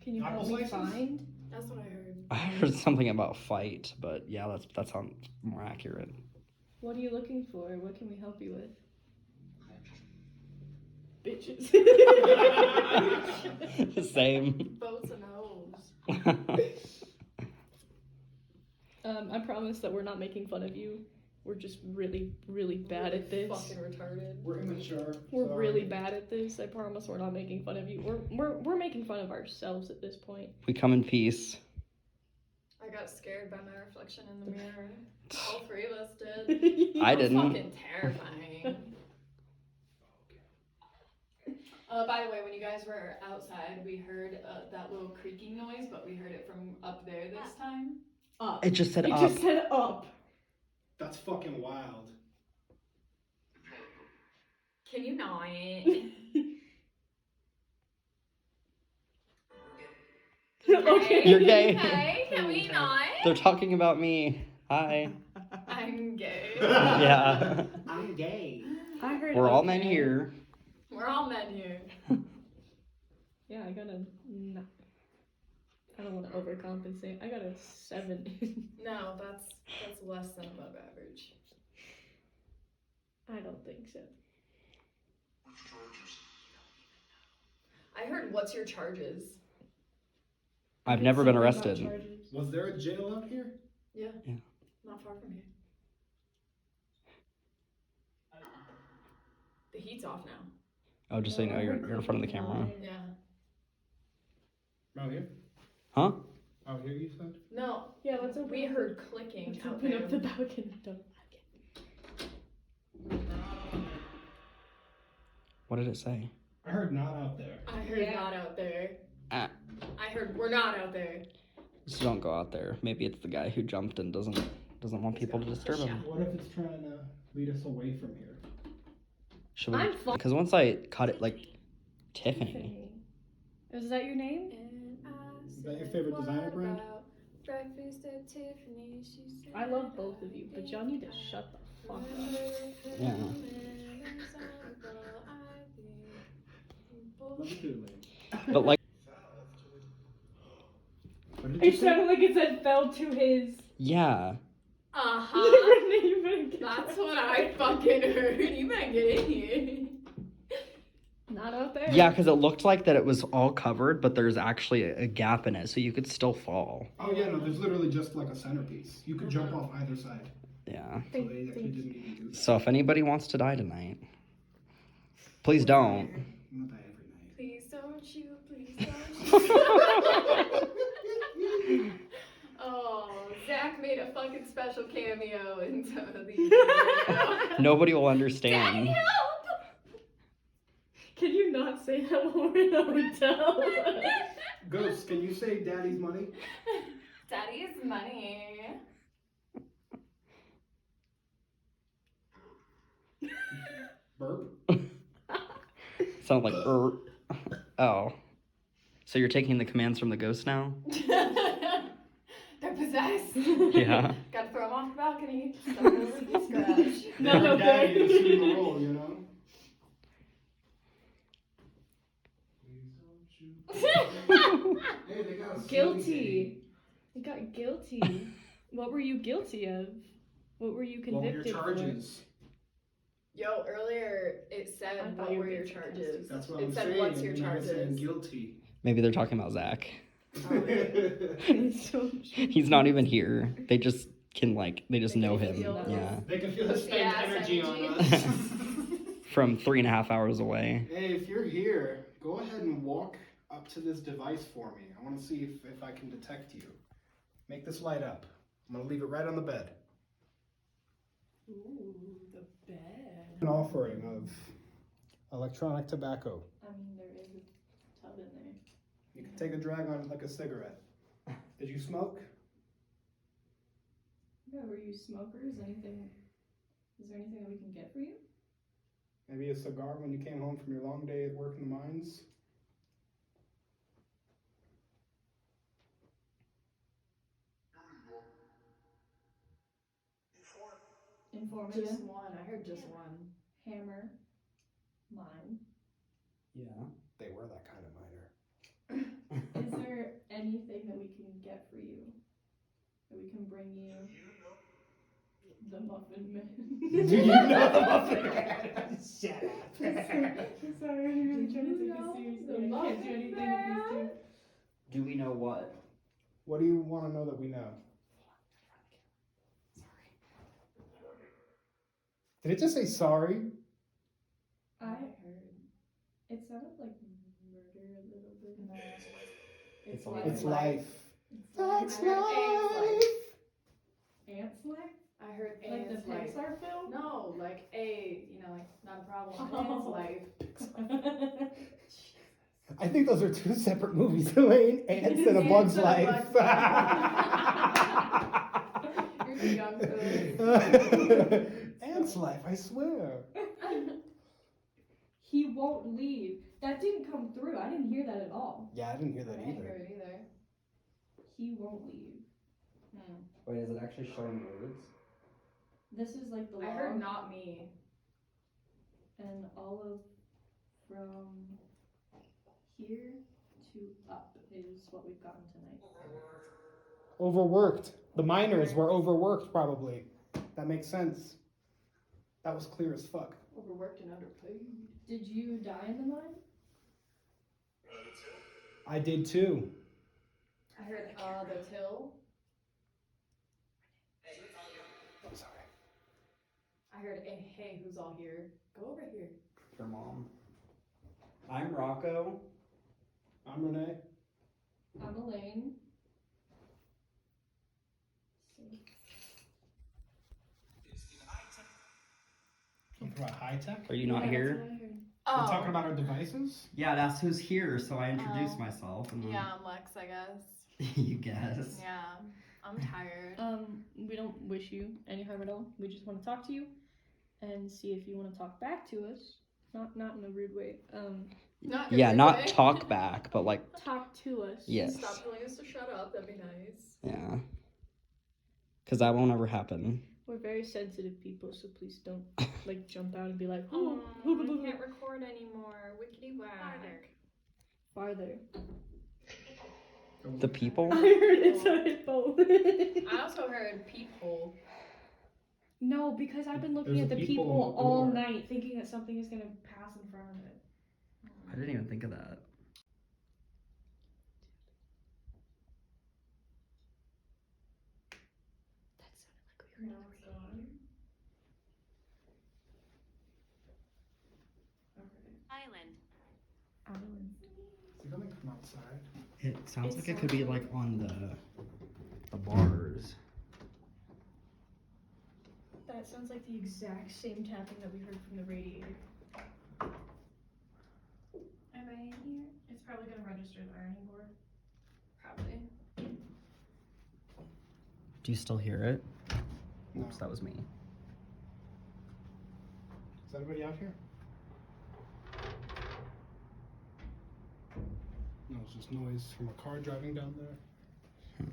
Can you help Driver's me license? find? That's what I heard. I heard something about fight, but yeah, that sounds more accurate. What are you looking for? What can we help you with? Bitches. Same. Boats and hoes. I promise that we're not making fun of you. We're just really, really bad at this. Fucking retarded. We're immature. We're sorry. really bad at this. I promise we're not making fun of you. We're making fun of ourselves at this point. We come in peace. I got scared by my reflection in the mirror. All three of us did. I It was didn't. fucking terrifying. By the way, when you guys were outside, we heard that little creaking noise, but we heard it from up there this time. Up. It just said It up. just said up. That's fucking wild. Can you not? Okay. You're gay. Okay, can we not? They're talking about me. Hi. I'm gay. Yeah. I'm gay. I heard We're all okay. men here. We're all men here. Yeah, I got a. I don't want to overcompensate. I got a 7. No, that's less than above average. I don't think so. I heard, what's your charges? I've never been Something about arrested. charges. Was there a jail out here? Yeah. Yeah. Not far from here. The heat's off now. Oh, just so you know, you're in front of the camera. Yeah. Out here? Huh? Out here, you said? No, Yeah, let's open. we up heard the- clicking Let's out open there. up the balcony door. What did it say? I heard not out there. I heard not out there. Ah. I heard we're not out there. Just don't go out there. Maybe it's the guy who jumped and doesn't want people to disturb him. What if it's trying to lead us away from here? Should we? I'm fine. Because once I cut it, like Tiffany. Is that your name? Is that your favorite designer brand? Breakfast at Tiffany's, she said. I love both of you, but y'all need to shut the fuck up. Yeah. Love you too, lady. But like, What did you It say? sounded like it said fell to his. yeah. Uh-huh. You better get That's that. what I fucking heard. You better get in here. Not out there. Yeah, because it looked like that it was all covered, but there's actually a gap in it, so you could still fall. Oh yeah, no, there's literally just like a centerpiece. You could jump off either side. Yeah. So they actually didn't even do that. So if anybody wants to die tonight, please don't. I'm not that every night. Please don't you, please don't you. Oh, Zach made a fucking special cameo in some of these. Nobody will understand. Can you not say that when we're in a hotel? Ghost, can you say daddy's money? Daddy's money. Burp? Sound like Oh. So you're taking the commands from the ghost now? They're possessed. Yeah. Gotta throw them off the balcony. Start over from scratch. Never daddy assumed the role, you know? Hey, they got a Guilty. You got guilty. What were you guilty of? What were you What were your convicted charges? Yo, earlier it said, I thought what you were were your being charges? That's what It I'm said, saying. what's your and now it's saying charges? guilty. Maybe they're talking about Zach. for? So He's not even here. They just can they just They know can him. feel us. Yeah. They can feel the spent Yeah, energy on energy. us. From 3.5 hours away. Hey, if you're here, go ahead and walk up to this device for me. I want to see if I can detect you. Make this light up. I'm going to leave it right on the bed. Ooh, the bed. An offering of electronic tobacco. I mean, there is a tub in there. You can take a drag on it like a cigarette. Did you smoke? Yeah, were you smokers? Anything? Is there anything that we can get for you? Maybe a cigar when you came home from your long day at work in the mines? Informative. Just one. I heard just one. Hammer. Mine. Yeah. They were that kind of miner. Is there anything that we can get for you? That we can bring you? The Muffin Man. Do you know the Muffin Man? Shut up. Sorry, I'm really trying to take this seriously. I can't do anything with these two. Do we know what? What do you want to know that we know? Did it just say sorry? I heard. It sounded like murder a little bit. No. It's life. It's life. That's That's life. Ants life? I heard Like the ants life. Pixar film? No, like like not a problem. Ants life. I think those are two separate movies, Elaine. Ants and A Bug's Ants and A Life. Bug's Life. young Phil. Ants life, I swear. He won't leave. That didn't come through. I didn't hear that at all. Yeah, I didn't hear that I didn't hear either. it either. He won't leave. Wait, is it actually showing words? This is like the I log. heard not me. And all of from here to up is what we've gotten tonight. Overworked. The miners were overworked, probably. That makes sense. That was clear as fuck. Overworked and underpaid. Did you die in the mine? I did too. I heard the till. I'm sorry. I heard hey, who's all here? Go over here. Your mom. I'm Rocco. I'm Renee. I'm Elaine. Talking about high tech? Are you not here? We're talking about our devices? Yeah, that's who's here, so I introduced myself. And then Yeah, I'm Lex, I guess. you guess. Yeah, I'm tired. We don't wish you any harm at all. We just want to talk to you and see if you want to talk back to us. Not in a rude way. Not in a Yeah, rude not way. talk back, but like, Talk to us. yes. Stop telling us to shut up, that'd be nice. Yeah. Because that won't ever happen. We're very sensitive people, so please don't like jump out and be like, Oh, oh, I can't record anymore. Wickety whack. farther. The people? I heard it's a hippo. I also heard peephole. No, because I've been looking There's at a the peephole people in the all door. night, thinking that something is gonna pass in front of it. I didn't even think of that. That sounded like we were in the rain. Island. Is it coming from outside? It sounds It like it could sounds be like on the bars. That sounds like the exact same tapping that we heard from the radiator. Am I in here? It's probably gonna register the ironing board. Probably. Do you still hear it? No. Oops, that was me. Is anybody out here? No, it's just noise from a car driving down there.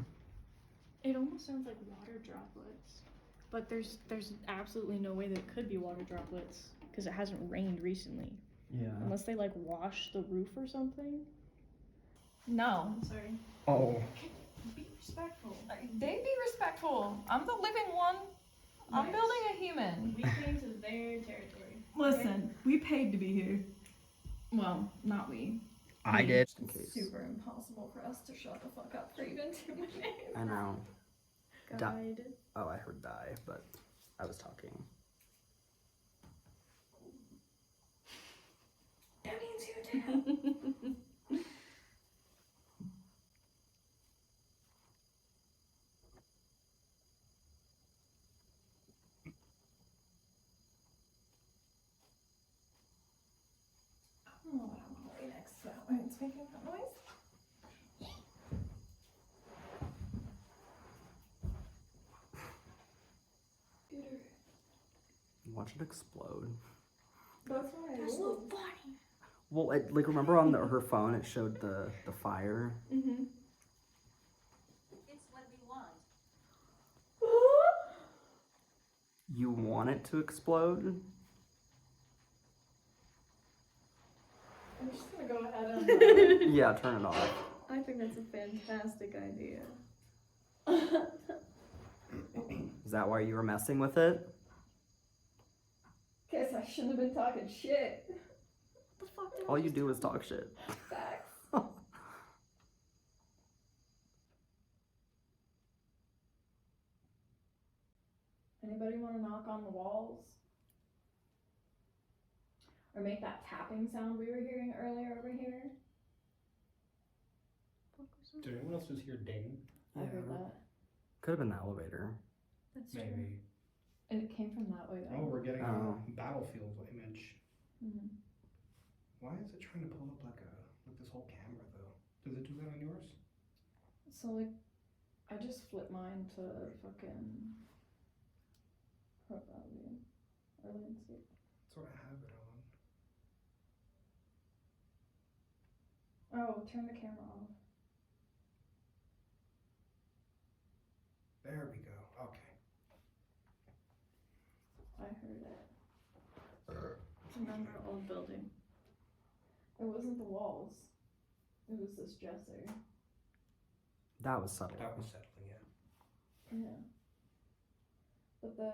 It almost sounds like water droplets. But there's absolutely no way that it could be water droplets because it hasn't rained recently. Yeah. Unless they like wash the roof or something. No. I'm sorry. Oh. Be respectful. They be respectful. I'm the living one. I'm Yes. building a human. We came to their territory. Listen, we paid to be here. Well, not we. I did. Super impossible for us to shut the fuck up for even 2 minutes. I know. Guide. Oh, I heard die, but I was talking. That means you do. I don't know what I want to lay next to that when it's making that noise. Watch it explode. That's why I so funny. Well, like remember on her phone it showed the fire. Mm-hmm. It's what we want. You want it to explode? I'm just gonna go ahead and. Yeah, turn it off. I think that's a fantastic idea. Is that why you were messing with it? Guess I shouldn't have been talking shit. What the fuck did All you do is talk shit. Facts. Anybody want to knock on the walls? Or make that tapping sound we were hearing earlier over here? Did anyone else just hear ding? I heard that. Could have been the elevator. That's true. Maybe. And it came from that way Oh, though. we're getting Oh. a battlefield image. Mhm. Why is it trying to pull up like this whole camera though? Does it do that on yours? So like, I just flipped mine to fucking profile view or landscape. That's what I have it on. Oh, turn the camera off. There we go. Okay. I heard it. Remember old building. It wasn't the walls. It was this dresser. That was subtle. That was settling in. Yeah. But the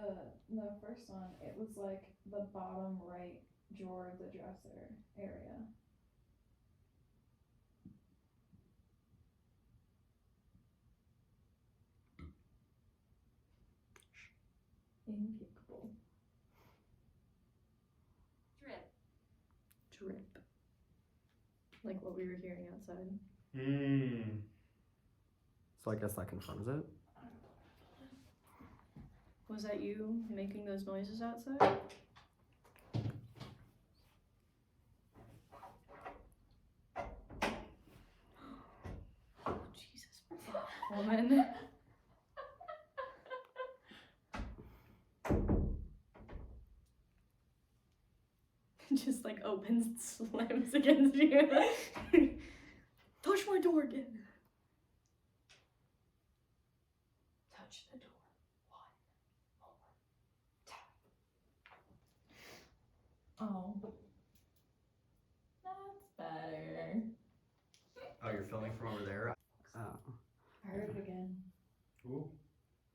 first one, it was like the bottom right drawer of the dresser area. Impeccable. Drip. Drip. Like what we were hearing outside. So I guess that confirms it. Was that you making those noises outside? Oh, Jesus. Woman. Just like opens and slams against you. Touch my door again. Touch the door. One more tap. Oh. That's better. Oh, you're filming from over there? Oh. I heard it again. Ooh.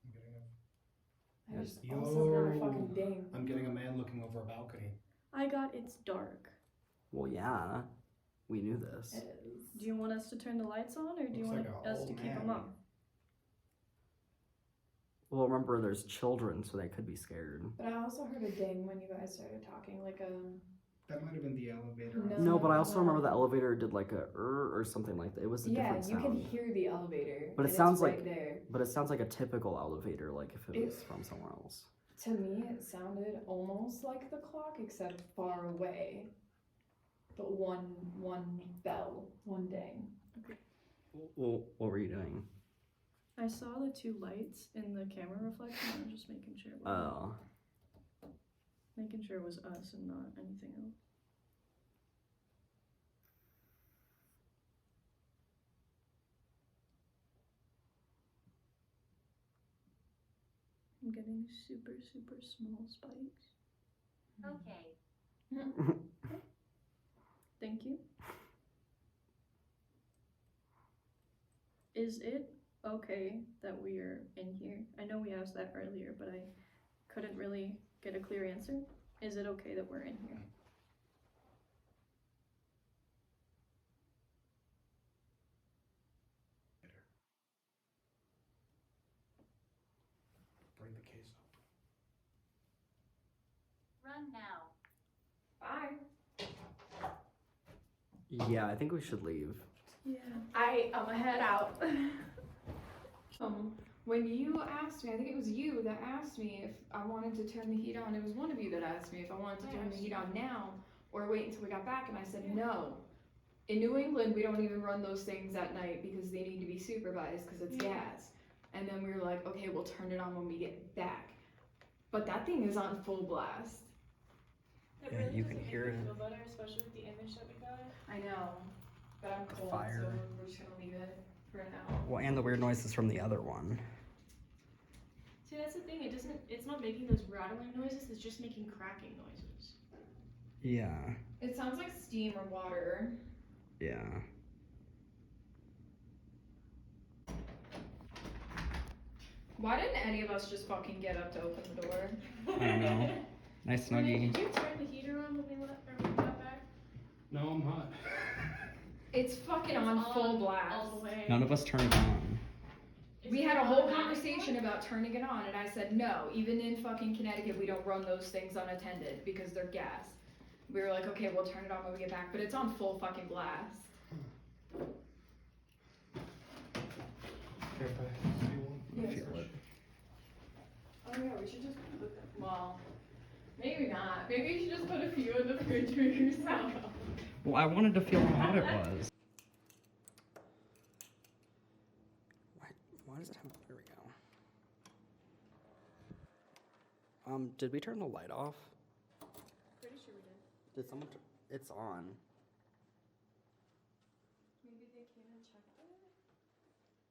I'm getting a. I just Yo. also got a fucking ding. I'm getting a man looking over a balcony. I got it's dark. Well, yeah. We knew this. It is. Do you want us to turn the lights on or do you Looks want like a us to old keep them man. off? Well, remember, there's children, so they could be scared. But I also heard a ding when you guys started talking, like That might have been the elevator. No, but I also remember the elevator did like a or something like that. It was a Yeah, different you can sound. hear the elevator. But it and sounds it's right like- there. But it sounds like a typical elevator, like if it was It- from somewhere else. To me, it sounded almost like the clock, except far away. But one bell, one ding. Well, what were you doing? I saw the two lights in the camera reflection. I was just making sure. Oh. Making sure it was us and not anything else. I'm getting super, super small spikes. Okay. Thank you. Is it okay that we are in here? I know we asked that earlier, but I couldn't really get a clear answer. Is it okay that we're in here? Bring the case up. Run now. Bye. Yeah, I think we should leave. Yeah. I'ma head out. When you asked me, I think it was you that asked me if I wanted to turn the heat on. It was one of you that asked me if I wanted to turn the heat on now or wait until we got back, and I said no. In New England, we don't even run those things at night because they need to be supervised because it's gas. And then we were like, okay, we'll turn it on when we get back. But that thing is on full blast. Yeah, really you can hear it. Feel better, especially with the image that we got. I know, but I'm cold, fire. so we're just gonna leave it for now. Well, and the weird noises from the other one. See, that's the thing. It's not making those rattling noises. It's just making cracking noises. Yeah. It sounds like steam or water. Yeah. Why didn't any of us just fucking get up to open the door? I don't know. Nice snuggie. Did you turn the heater on when we got back? No, I'm hot. It's fucking on full blast. All the way. None of us turned it on. We had a whole conversation about turning it on, and I said no. Even in fucking Connecticut, we don't run those things unattended because they're gas. We were like, okay, we'll turn it on when we get back, but it's on full fucking blast. Okay, if I see one. Yes. Feel it. Oh yeah, we should just put them. Well, maybe not. Maybe you should just put a few in the refrigerator yourself. Well, I wanted to feel how hot it was. Why does it have... There we go. Did we turn the light off? Pretty sure we did. Did someone it's on. Maybe they came and checked it?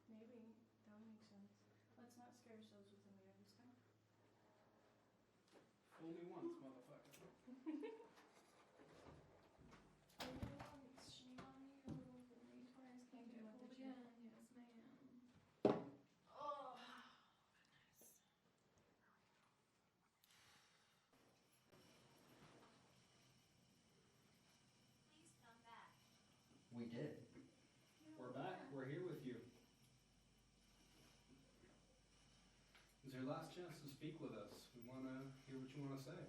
Maybe. That would make sense. Let's not scare ourselves with any of this stuff. Fool me once, motherfucker. Shame on you. Retards can't get What pulled did you- again. Yes, ma'am. Oh, goodness. Please come back. We did. We're back. We're here with you. It's your last chance to speak with us. We want to hear what you want to say.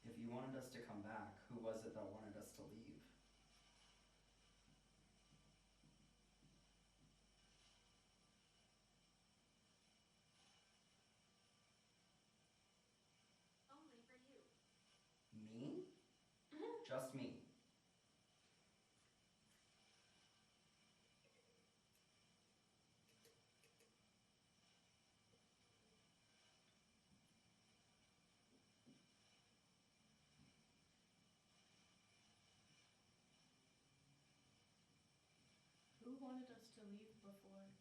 If you wanted us to come back, who was it that wanted us to leave? Only for you. Me? Just me. Who wanted us to leave before?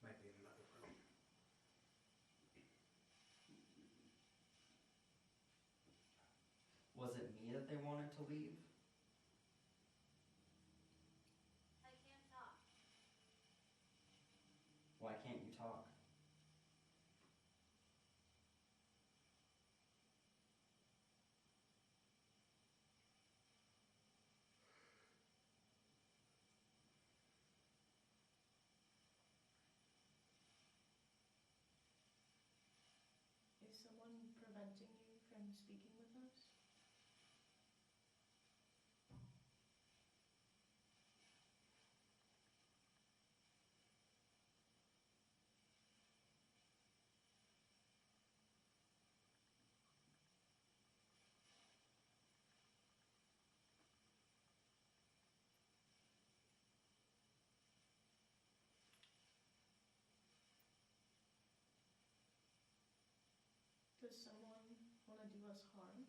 Might be in another room. Was it me that they wanted to leave? I can't talk. Why can't you talk? Is someone preventing you from speaking with us? Does someone want to do us harm?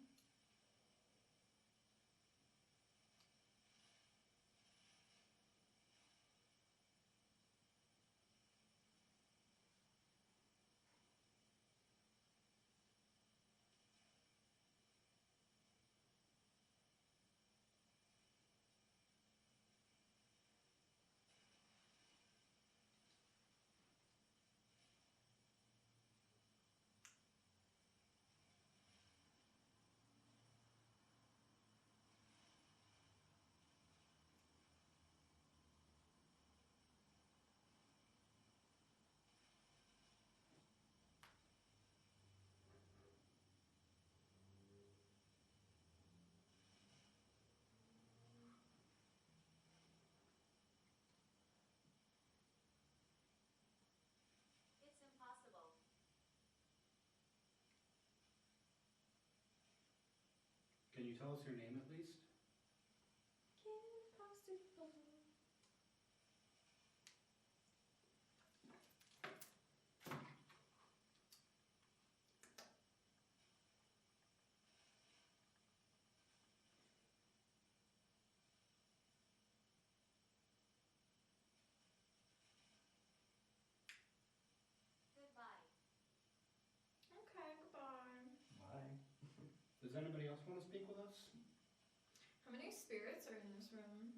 It's impossible. Can you tell us your name at least? Impossible. Goodbye. Okay, goodbye. Bye. Does anybody else want to speak with us? How many spirits are in this room?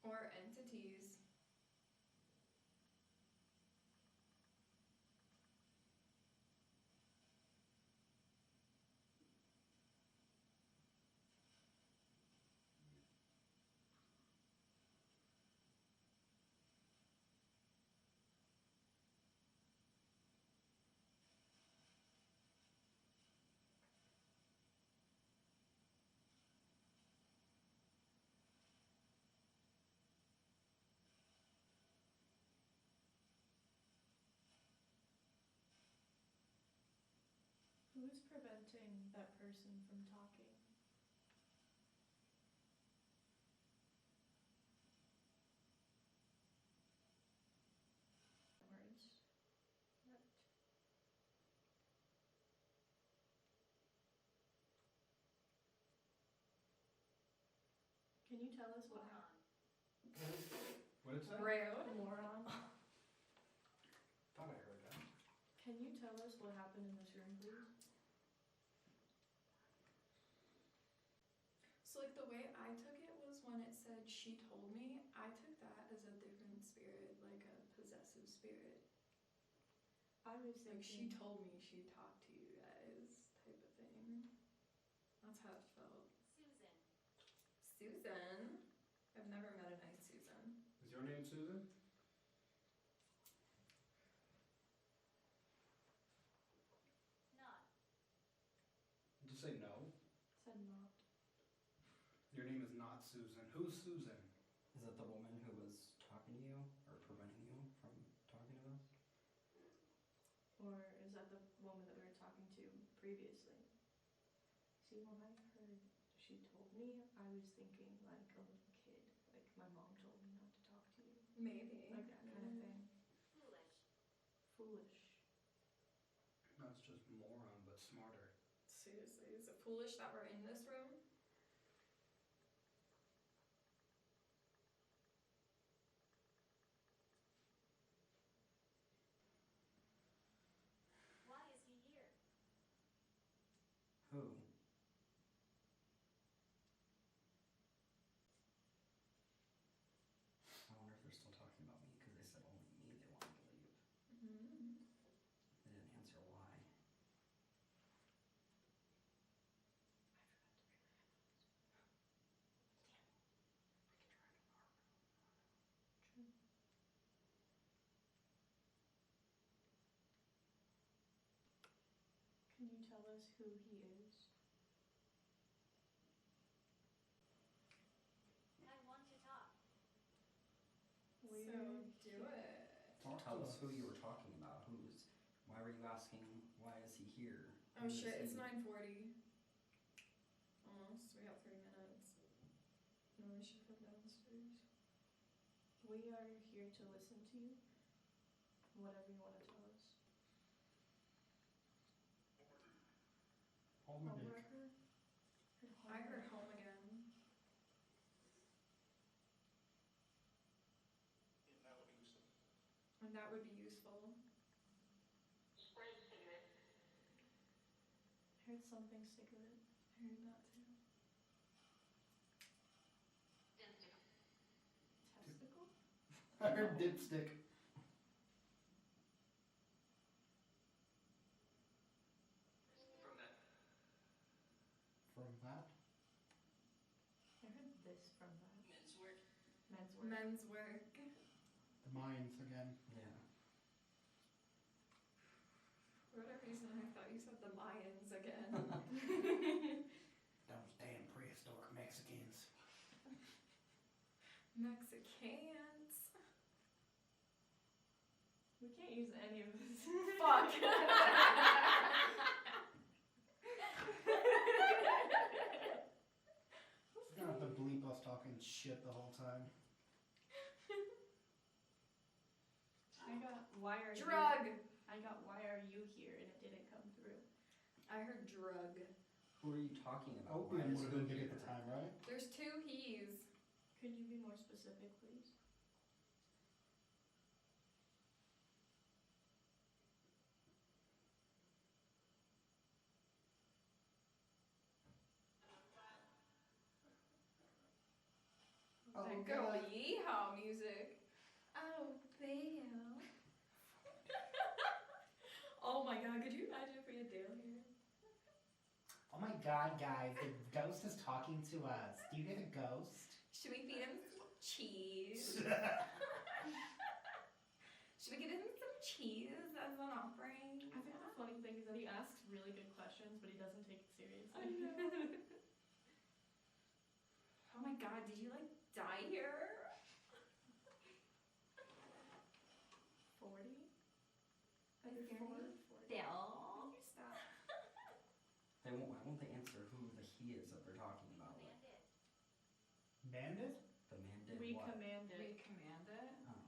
Or entities? Who's preventing that person from talking? Words. Right. Can you tell us what happened? What did it say? Rude. Moron. Thought I heard that. Can you tell us what happened in this room, please? So like the way I took it was when it said she told me, I took that as a different spirit, like a possessive spirit. I was Like thinking. she told me she talked to you guys type of thing. That's how it felt. Susan. Susan? I've never met a nice Susan. Is your name Susan? Not. Did you say no? Said not. Your name is not Susan. Who's Susan? Is it the woman who was talking to you or preventing you from talking to us? Or is that the woman that we were talking to previously? See, when I heard she told me, I was thinking like a little kid. Like my mom told me not to talk to you. Maybe. Like that kind of thing. Foolish. Foolish. That's just moron, but smarter. Seriously, is it foolish that we're in this room? Why is he here? Who? I wonder if they're still talking about me because they said only me they wanted to leave. Mm-hmm. They didn't answer why. Can you tell us who he is? I want to talk. So do it. Tell us who you were talking about. Who's? Why were you asking? Why is he here? Oh Who is shit, it's he? 9:40. Almost. We got 3 minutes. No, we should head downstairs. We are here to listen to you. Whatever you want to tell us. Almanac. I heard home again. And that would be useful. Heard something stick with it. I heard that too. Testicle? I heard dipstick. From that? I heard this from that. Men's work. Men's work. Men's work. The mines again. Yeah. For whatever reason, I thought you said the Mayans again. Those damn prehistoric Mexicans. Mexicans. We can't use any of this. Fuck. You're gonna have to bleep us talking shit the whole time. I got why are Drug. you? I got why are you here, and it didn't come through. I heard drug. Who are you talking about? Why Opium is would have he been big here? at the time, right? There's 2 he's. Could you be more specific, please? Oh, That girl yeehaw music. Oh, Theo. Oh my god, could you imagine if we had Dale here? Oh my god, guys, the ghost is talking to us. Do you hear the ghost? Should we feed him some cheese? Should we give him some cheese as an offering? I think the funny thing is that he asks really good questions, but he doesn't take it seriously. I know. Oh my god, did you like die here? 40? Is there any- Bill? Stop. who the he is that they're talking about. Bandit? The man did We what? command We it. command it. Oh.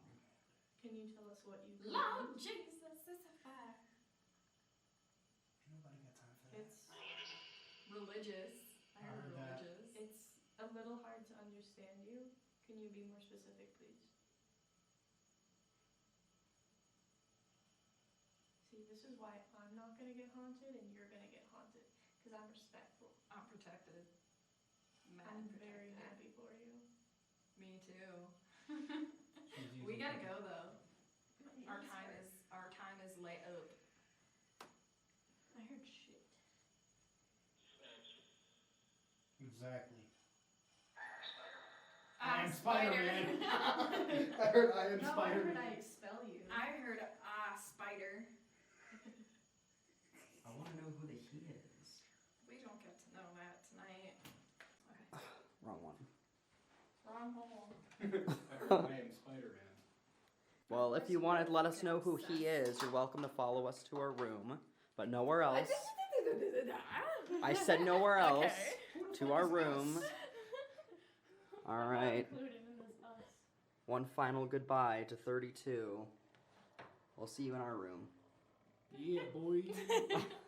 Can you tell us what you Lord command? Jesus, it's a fire. Ain't nobody got time for that. It's Religious. I heard Heard that. religious. it's a little hard to understand you. Can you be more specific, please? See, this is why I'm not gonna get haunted and you're gonna get haunted. Because I'm respectful. I'm protected. Mad I'm protected. very happy for you. Me too. She's We using gotta it. go though. My Our knees time hurt. is late up. I heard shit. Exactly. I'm Spider-Man. Spider-Man. I heard I am No, I Spider-Man. heard I expel you. I heard spider. I want to know who the he is. We don't get to know that tonight. Okay. Wrong one. Wrong hole. I heard I am Spider-Man. Well, if you want to let us know who he is, you're welcome to follow us to our room, but nowhere else. I said nowhere else. To our room. All right. Included in this bus. One final goodbye to 32. We'll see you in our room. Yeah, boy.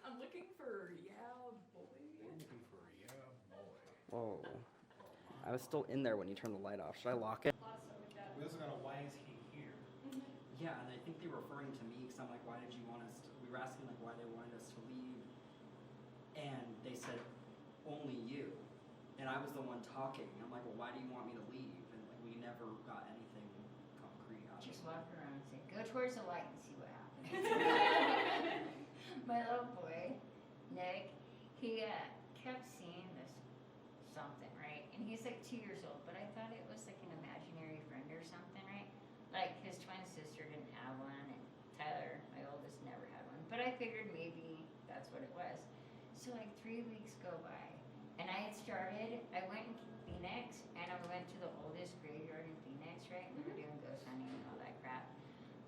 I'm looking for boy. Looking for a yeah, boy. Whoa. I was still in there when you turned the light off. Should I lock it? We also got a why is he here? Yeah, and I think they were referring to me because I'm like, why did you want us to? We were asking like why they wanted us to leave, and they said only you, and I was the one talking. I'm like, well, why do you want me to leave? And like we never got anything concrete out of Just it. walk around and say, go towards the light and see what happens. My little boy, Nick, he kept seeing this something, right? And he's like 2 years old, but I thought it was like an imaginary friend or something, right? Like his twin sister didn't have one, and Tyler, my oldest, never had one. But I figured maybe that's what it was. So like 3 weeks go by, and I went in Phoenix, and I went to the oldest graveyard in Phoenix, right? We were doing ghost hunting and all that crap.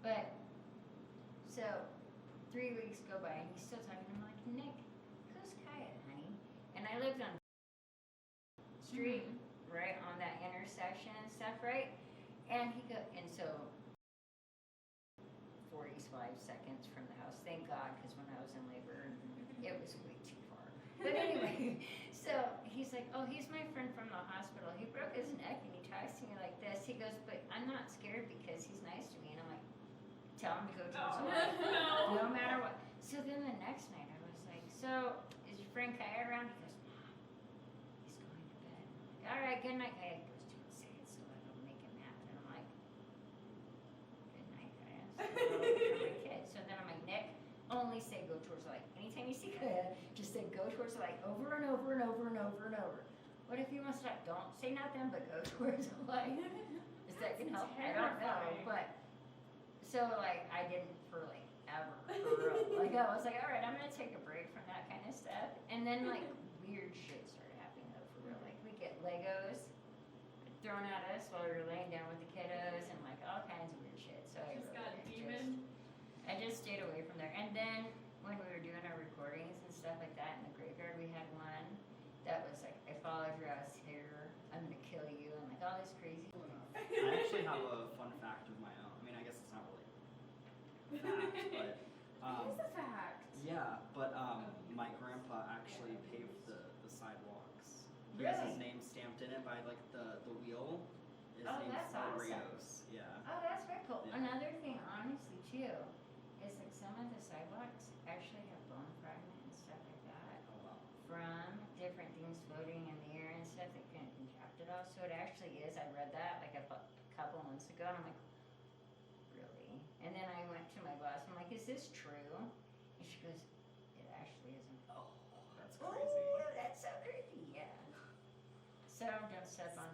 But, so, 3 weeks go by, and he's still talking. I'm like, Nick, who's Kaya, honey? And I lived on street, right, on that intersection and stuff, right? And and so, 45 seconds from the house, thank God, because when I was in labor, it was way too far. But anyway, so he's like, oh, he's my friend from the hospital. He broke his neck and he talks to me like this. He goes, but I'm not scared because he's nice to me. And I'm like, tell him to go towards the light. No matter what. So then the next night I was like, so is your friend Kaya around? He goes, Mom, he's going to bed. I'm like, all right, good night, Kaya. He goes, don't say it so I don't make him mad. And I'm like, good night, Kaya. So I go over to my kid. So then I'm like, Nick, only say go towards the light. Anytime you see Kaya, just say go towards the light over and over and over and over and over. What if you want to stop? Don't say nothing, but go towards the light. Is that gonna help? I don't know, but so like I didn't for like ever for real. Like I was like, all right, I'm gonna take a break from that kind of stuff. And then like weird shit started happening though for real. Like we get Legos thrown at us while we were laying down with the kiddos and like all kinds of weird shit. So I just stayed away from there. And then when we were doing our recordings and stuff like that in the graveyard, we had one that was like, I followed your ass here, I'm gonna kill you, and like all this crazy. I actually have a fun fact of my own. I mean, I guess it's not really a fact, but It is a fact. yeah, but my grandpa actually paved the sidewalks. He has his name stamped in it by like the wheel. His Oh, name's that's awesome. Rios. Yeah. Oh, that's very cool. Yeah. Another thing, honestly, too, is like some of the sidewalks actually have bone fragment and stuff like that Oh wow. from different things floating in the air and stuff that couldn't contract it all. So it actually is. I read that like a couple months ago, and I'm like, really? And then I went to my boss. I'm like, is this true? And she goes, it actually isn't. Oh, that's Oh, crazy. that's so crazy. Yeah. So don't step on